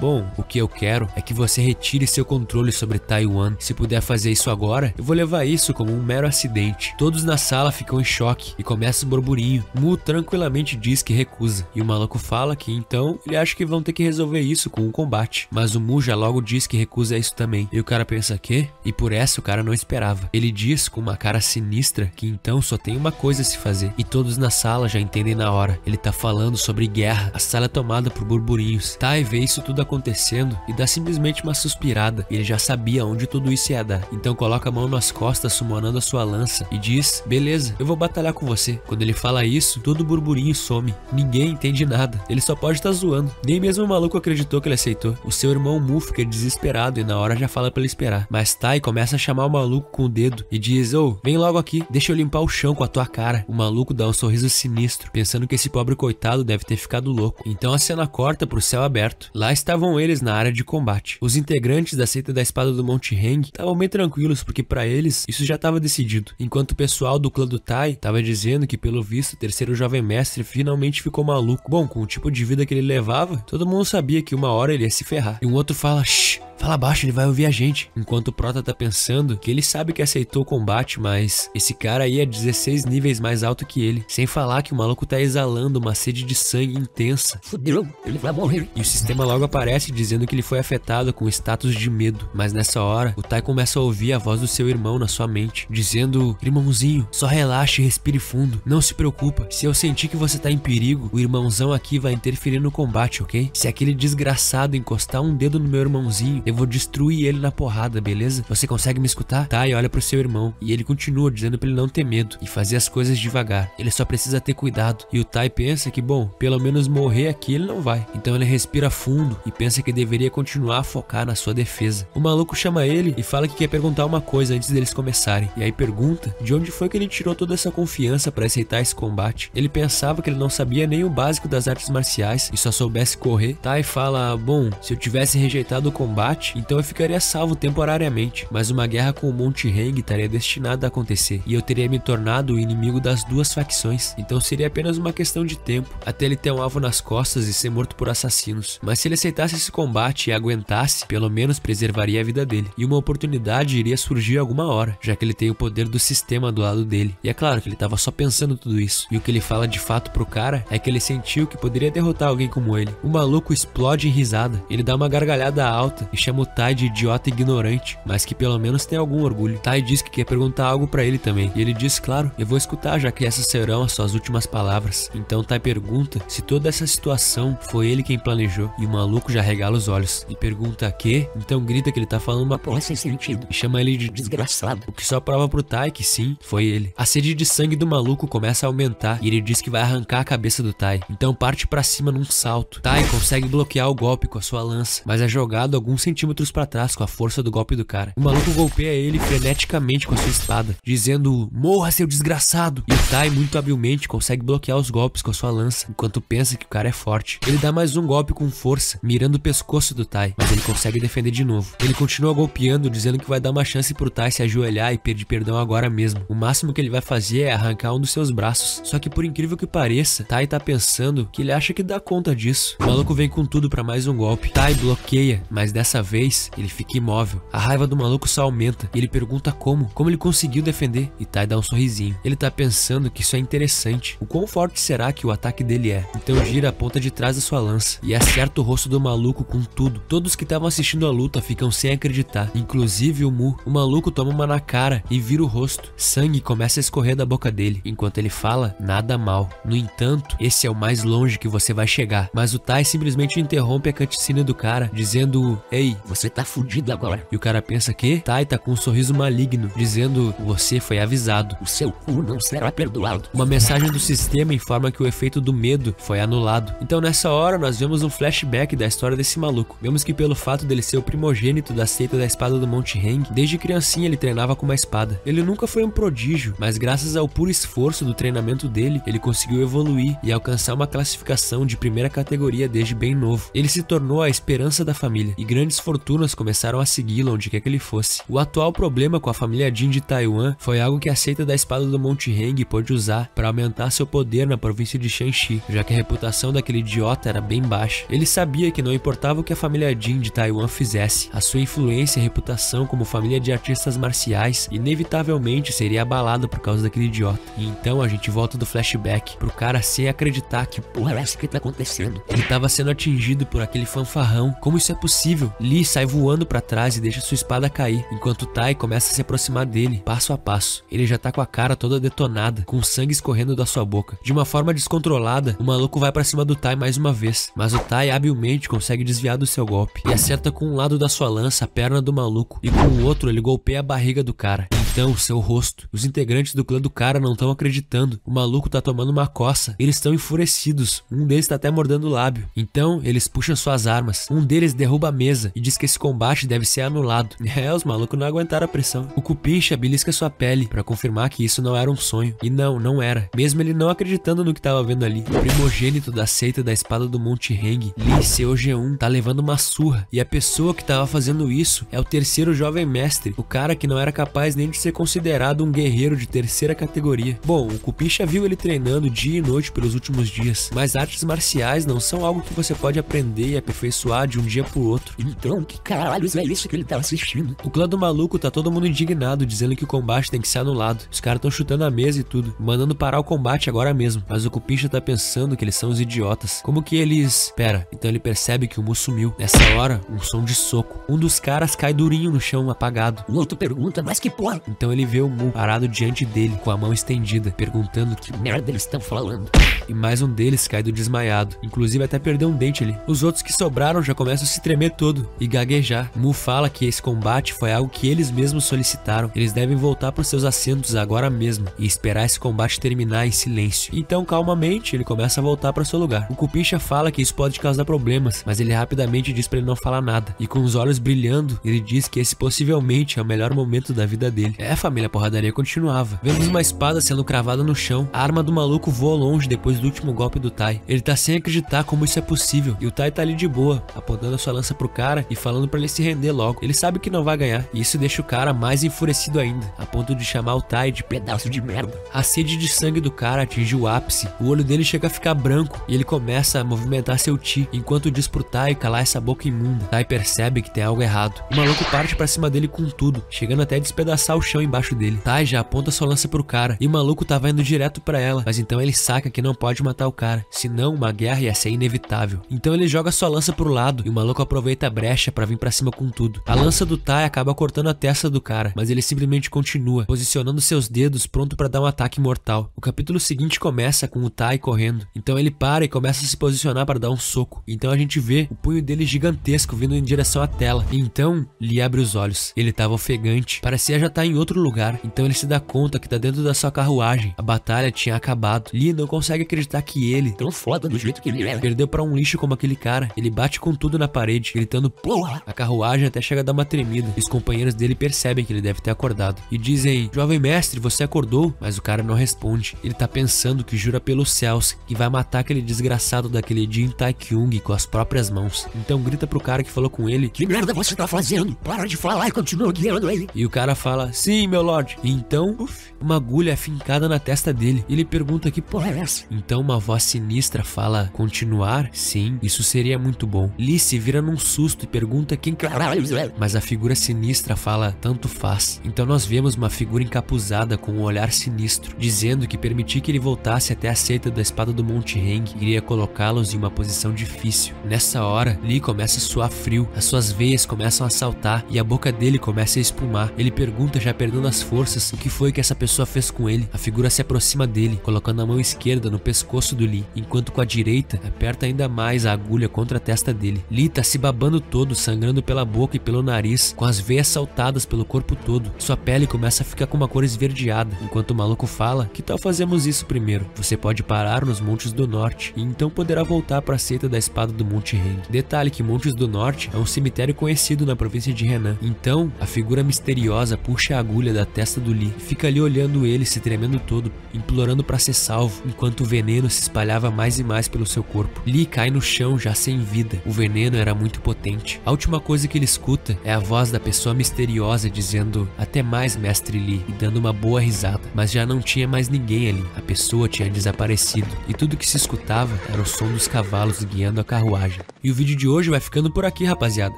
bom, o que eu quero é que você retire seu controle sobre Taiwan. Se puder fazer isso agora, eu vou levar isso como um mero acidente. Todos na sala ficam em choque e começa o burburinho. Mu tranquilamente diz que recusa, e o maluco fala que então ele acha que vão ter que resolver isso com um combate. Mas o Mu já logo diz que recusa isso também. E o cara pensa que? E por essa o cara não esperava. Ele diz com uma cara sinistra que então só tem uma coisa a se fazer. E todos na sala já entendem na hora. Ele tá falando sobre guerra. A sala é tomada por burburinhos. Tai vê isso tudo acontecendo e dá simplesmente uma suspirada. Ele já sabia onde tudo isso ia dar. Então coloca a mão nas costas, summonando a sua lança e diz: beleza, eu vou batalhar com você. Quando ele fala isso, todo o burburinho some. Ninguém entende nada. Ele só pode estar zoando. Nem mesmo o maluco acreditou que ele aceitou. O seu irmão Mu fica desesperado e na hora já fala pra ele esperar. Mas Tai começa a chamar o maluco com o dedo e diz: vem logo aqui, deixa eu limpar o chão com a tua cara. O maluco dá um sorriso sinistro, pensando que esse pobre coitado deve ter ficado louco. Então a cena corta pro céu aberto. Lá estavam eles na área de combate. Os integrantes da seita da espada do Monte Heng estavam bem tranquilos, porque pra eles isso já estava decidido. Enquanto o pessoal do clã do Tai tava dizendo que pelo visto o terceiro jovem mestre finalmente ficou maluco. Bom, com o tipo de vida que ele levava, todo mundo sabia que uma hora ele ia se ferrar. E um outro fala: shh, fala baixo, ele vai ouvir a gente. Enquanto o Prota tá pensando que ele sabe que aceitou o combate, mas esse cara aí é 16 níveis mais alto que ele. Sem falar que o maluco tá exalando uma sede de sangue intensa. Fudeu, ele vai morrer. E o sistema logo aparece dizendo que ele foi afetado com status de medo. Mas nessa hora, o Tai começa a ouvir a voz do seu irmão na sua mente, dizendo: irmãozinho, só relaxe e respire fundo. Não se preocupa. Se eu sentir que você tá em perigo, o irmãozão aqui vai interferir no combate, ok? Se aquele desgraçado encostar um dedo no meu irmãozinho, eu vou destruir ele na porrada, beleza? Você consegue me escutar? Tai olha pro seu irmão e ele continua dizendo pra ele não ter medo e fazer as coisas devagar. Ele só precisa ter cuidado. E o Tai pensa que, bom, pelo menos morrer aqui ele não vai. Então ele respira fundo e pensa que deveria continuar a focar na sua defesa. O maluco chama ele e fala que quer perguntar uma coisa antes deles começarem. E aí pergunta de onde foi que ele tirou toda essa confiança pra aceitar esse combate. Ele pensava que ele não sabia nem o básico das artes marciais e só soubesse correr. Tai fala: bom, se eu tivesse rejeitado o combate, combate, então eu ficaria salvo temporariamente, mas uma guerra com o Monte Heng estaria destinada a acontecer, e eu teria me tornado o inimigo das duas facções, então seria apenas uma questão de tempo, até ele ter um alvo nas costas e ser morto por assassinos. Mas se ele aceitasse esse combate e aguentasse, pelo menos preservaria a vida dele, e uma oportunidade iria surgir alguma hora, já que ele tem o poder do sistema do lado dele. E é claro que ele tava só pensando tudo isso, e o que ele fala de fato pro cara é que ele sentiu que poderia derrotar alguém como ele. O maluco explode em risada, ele dá uma gargalhada alta e chama o Tai de idiota ignorante, mas que pelo menos tem algum orgulho. Tai diz que quer perguntar algo pra ele também, e ele diz, claro, eu vou escutar, já que essas serão as suas últimas palavras. Então Tai pergunta se toda essa situação foi ele quem planejou, e o maluco já regala os olhos e pergunta quê? Então grita que ele tá falando uma porra sem sentido e chama ele de desgraçado, o que só prova pro Tai que sim, foi ele. A sede de sangue do maluco começa a aumentar e ele diz que vai arrancar a cabeça do Tai, então parte pra cima num salto. Tai consegue bloquear o golpe com a sua lança, mas é jogado alguns centímetros pra trás com a força do golpe do cara. O maluco golpeia ele freneticamente com a sua espada, dizendo, morra seu desgraçado, e o Tai muito habilmente consegue bloquear os golpes com a sua lança, enquanto pensa que o cara é forte. Ele dá mais um golpe com força, mirando o pescoço do Tai, mas ele consegue defender de novo. Ele continua golpeando, dizendo que vai dar uma chance pro Tai se ajoelhar e pedir perdão agora mesmo. O máximo que ele vai fazer é arrancar um dos seus braços, só que por incrível que pareça, Tai tá pensando que ele acha que dá conta disso. O maluco vem com tudo pra mais um golpe. Tai bloqueia, mas dessa vez ele fica imóvel. A raiva do maluco só aumenta e ele pergunta como ele conseguiu defender, e Tai dá um sorrisinho. Ele tá pensando que isso é interessante. O quão forte será que o ataque dele é? Então gira a ponta de trás da sua lança e acerta o rosto do maluco com tudo. Todos que estavam assistindo a luta ficam sem acreditar, inclusive o Mu. O maluco toma uma na cara e vira o rosto. Sangue começa a escorrer da boca dele, enquanto ele fala nada mal. No entanto, esse é o mais longe que você vai chegar. Mas o Tai simplesmente interrompe a cutscene do cara, dizendo, ei, você tá fudido agora. E o cara pensa que Tai tá com um sorriso maligno, dizendo, você foi avisado, o seu cu não será perdoado. Uma mensagem do sistema informa que o efeito do medo foi anulado. Então nessa hora nós vemos um flashback da história desse maluco. Vemos que pelo fato dele ser o primogênito da seita da espada do Monte Heng, desde criancinha ele treinava com uma espada. Ele nunca foi um prodígio, mas graças ao puro esforço do treinamento dele, ele conseguiu evoluir e alcançar uma classificação de primeira categoria desde bem novo. Ele se tornou a esperança da família, e grandes fortunas começaram a segui-lo onde quer que ele fosse. O atual problema com a família Jin de Taiwan foi algo que a seita da espada do Monte Heng pôde usar para aumentar seu poder na província de Shanxi, já que a reputação daquele idiota era bem baixa. Ele sabia que não importava o que a família Jin de Taiwan fizesse, a sua influência e reputação como família de artistas marciais inevitavelmente seria abalada por causa daquele idiota. E então a gente volta do flashback pro cara sem acreditar que porra é essa que tá acontecendo. Ele tava sendo atingido por aquele fanfarrão. Como isso é possível? Lee sai voando pra trás e deixa sua espada cair, enquanto Tai começa a se aproximar dele, passo a passo. Ele já tá com a cara toda detonada, com sangue escorrendo da sua boca. De uma forma descontrolada, o maluco vai pra cima do Tai mais uma vez, mas o Tai habilmente consegue desviar do seu golpe e acerta com um lado da sua lança a perna do maluco, e com o outro ele golpeia a barriga do cara. Então, seu rosto. Os integrantes do clã do cara não estão acreditando. O maluco tá tomando uma coça. Eles estão enfurecidos. Um deles tá até mordendo o lábio. Então, eles puxam suas armas. Um deles derruba a mesa e diz que esse combate deve ser anulado. Os malucos não aguentaram a pressão. O Cupincha belisca sua pele pra confirmar que isso não era um sonho. E não era. Mesmo ele não acreditando no que tava vendo ali. O primogênito da seita da espada do Monte Heng, Lee Seo-geun, tá levando uma surra. E a pessoa que tava fazendo isso é o terceiro jovem mestre. O cara que não era capaz nem de ser considerado um guerreiro de terceira categoria. Bom, o Cupincha viu ele treinando dia e noite pelos últimos dias, mas artes marciais não são algo que você pode aprender e aperfeiçoar de um dia pro outro. Então, que caralhos é isso que ele tá assistindo? O clã do maluco tá todo mundo indignado, dizendo que o combate tem que ser anulado. Os caras tão chutando a mesa e tudo, mandando parar o combate agora mesmo. Mas o Cupincha tá pensando que eles são os idiotas. Como que eles... Pera, então ele percebe que o Mu sumiu. Nessa hora, um som de soco. Um dos caras cai durinho no chão, apagado. O outro pergunta, mas que porra? Então ele vê o Mu parado diante dele, com a mão estendida, perguntando que merda eles estão falando. E mais um deles cai do desmaiado, inclusive até perdeu um dente ali. Os outros que sobraram já começam a se tremer todo e gaguejar. Mu fala que esse combate foi algo que eles mesmos solicitaram. Eles devem voltar para os seus assentos agora mesmo e esperar esse combate terminar em silêncio. Então, calmamente, ele começa a voltar para seu lugar. O Cupincha fala que isso pode causar problemas, mas ele rapidamente diz para ele não falar nada. E com os olhos brilhando, ele diz que esse possivelmente é o melhor momento da vida dele. Família, a porradaria continuava. Vemos uma espada sendo cravada no chão. A arma do maluco voa longe depois do último golpe do Tai. Ele tá sem acreditar como isso é possível. E o Tai tá ali de boa, apontando a sua lança pro cara e falando pra ele se render logo. Ele sabe que não vai ganhar. E isso deixa o cara mais enfurecido ainda, a ponto de chamar o Tai de pedaço de merda. A sede de sangue do cara atinge o ápice. O olho dele chega a ficar branco e ele começa a movimentar seu Chi, enquanto diz pro Tai calar essa boca imunda. Tai percebe que tem algo errado. O maluco parte pra cima dele com tudo, chegando até a despedaçar o chão embaixo dele. Tai já aponta sua lança pro cara e o maluco tava indo direto pra ela, mas então ele saca que não pode matar o cara, senão uma guerra ia ser inevitável. Então ele joga sua lança pro lado e o maluco aproveita a brecha pra vir pra cima com tudo. A lança do Tai acaba cortando a testa do cara, mas ele simplesmente continua, posicionando seus dedos pronto pra dar um ataque mortal. O capítulo seguinte começa com o Tai correndo, então ele para e começa a se posicionar para dar um soco. Então a gente vê o punho dele gigantesco vindo em direção à tela. E então Lee abre os olhos. Ele tava ofegante, parecia já estar em outro lugar. Então ele se dá conta que tá dentro da sua carruagem. A batalha tinha acabado. Lee não consegue acreditar que ele, tão foda do jeito que ele é, perdeu pra um lixo como aquele cara. Ele bate com tudo na parede, gritando porra. A carruagem até chega a dar uma tremida. E os companheiros dele percebem que ele deve ter acordado e dizem: jovem mestre, você acordou? Mas o cara não responde. Ele tá pensando que jura pelos céus que vai matar aquele desgraçado daquele Jin Tai-kyung com as próprias mãos. Então grita pro cara que falou com ele: que merda você tá fazendo? Para de falar e continua guiando ele. E o cara fala: sim, meu lord. E então, uma agulha é fincada na testa dele. E ele pergunta: que porra é essa? Então uma voz sinistra fala: continuar? Sim, isso seria muito bom. Lee se vira num susto e pergunta quem caralho é. Mas a figura sinistra fala: tanto faz. Então nós vemos uma figura encapuzada com um olhar sinistro, dizendo que permitir que ele voltasse até a seita da espada do Monte Heng iria colocá-los em uma posição difícil. Nessa hora, Lee começa a suar frio, as suas veias começam a saltar e a boca dele começa a espumar. Ele pergunta, já perdendo as forças, o que foi que essa pessoa fez com ele. A figura se aproxima dele, colocando a mão esquerda no pescoço do Lee, enquanto com a direita aperta ainda mais a agulha contra a testa dele. Lee tá se babando todo, sangrando pela boca e pelo nariz, com as veias saltadas pelo corpo todo. Sua pele começa a ficar com uma cor esverdeada, enquanto o maluco fala: que tal fazemos isso primeiro? Você pode parar nos Montes do Norte e então poderá voltar para a seita da espada do Monte Heng. Detalhe que Montes do Norte é um cemitério conhecido na província de Henan. Então a figura misteriosa puxa a agulha da testa do Lee e fica ali olhando ele, se tremendo todo, implorando para ser salvo, enquanto o veneno se espalhava mais e mais pelo seu corpo. Lee cai no chão já sem vida. O veneno era muito potente. A última coisa que ele escuta é a voz da pessoa misteriosa dizendo: até mais, mestre Lee, e dando uma boa risada. Mas já não tinha mais ninguém ali. A pessoa tinha desaparecido e tudo que se escutava era o som dos cavalos guiando a carruagem. E o vídeo de hoje vai ficando por aqui, rapaziada.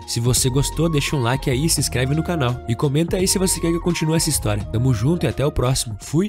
Se você gostou, deixa um like aí, se inscreve no canal e comenta aí se você quer que eu continue essa história. Tamo junto e até o próximo. Fui!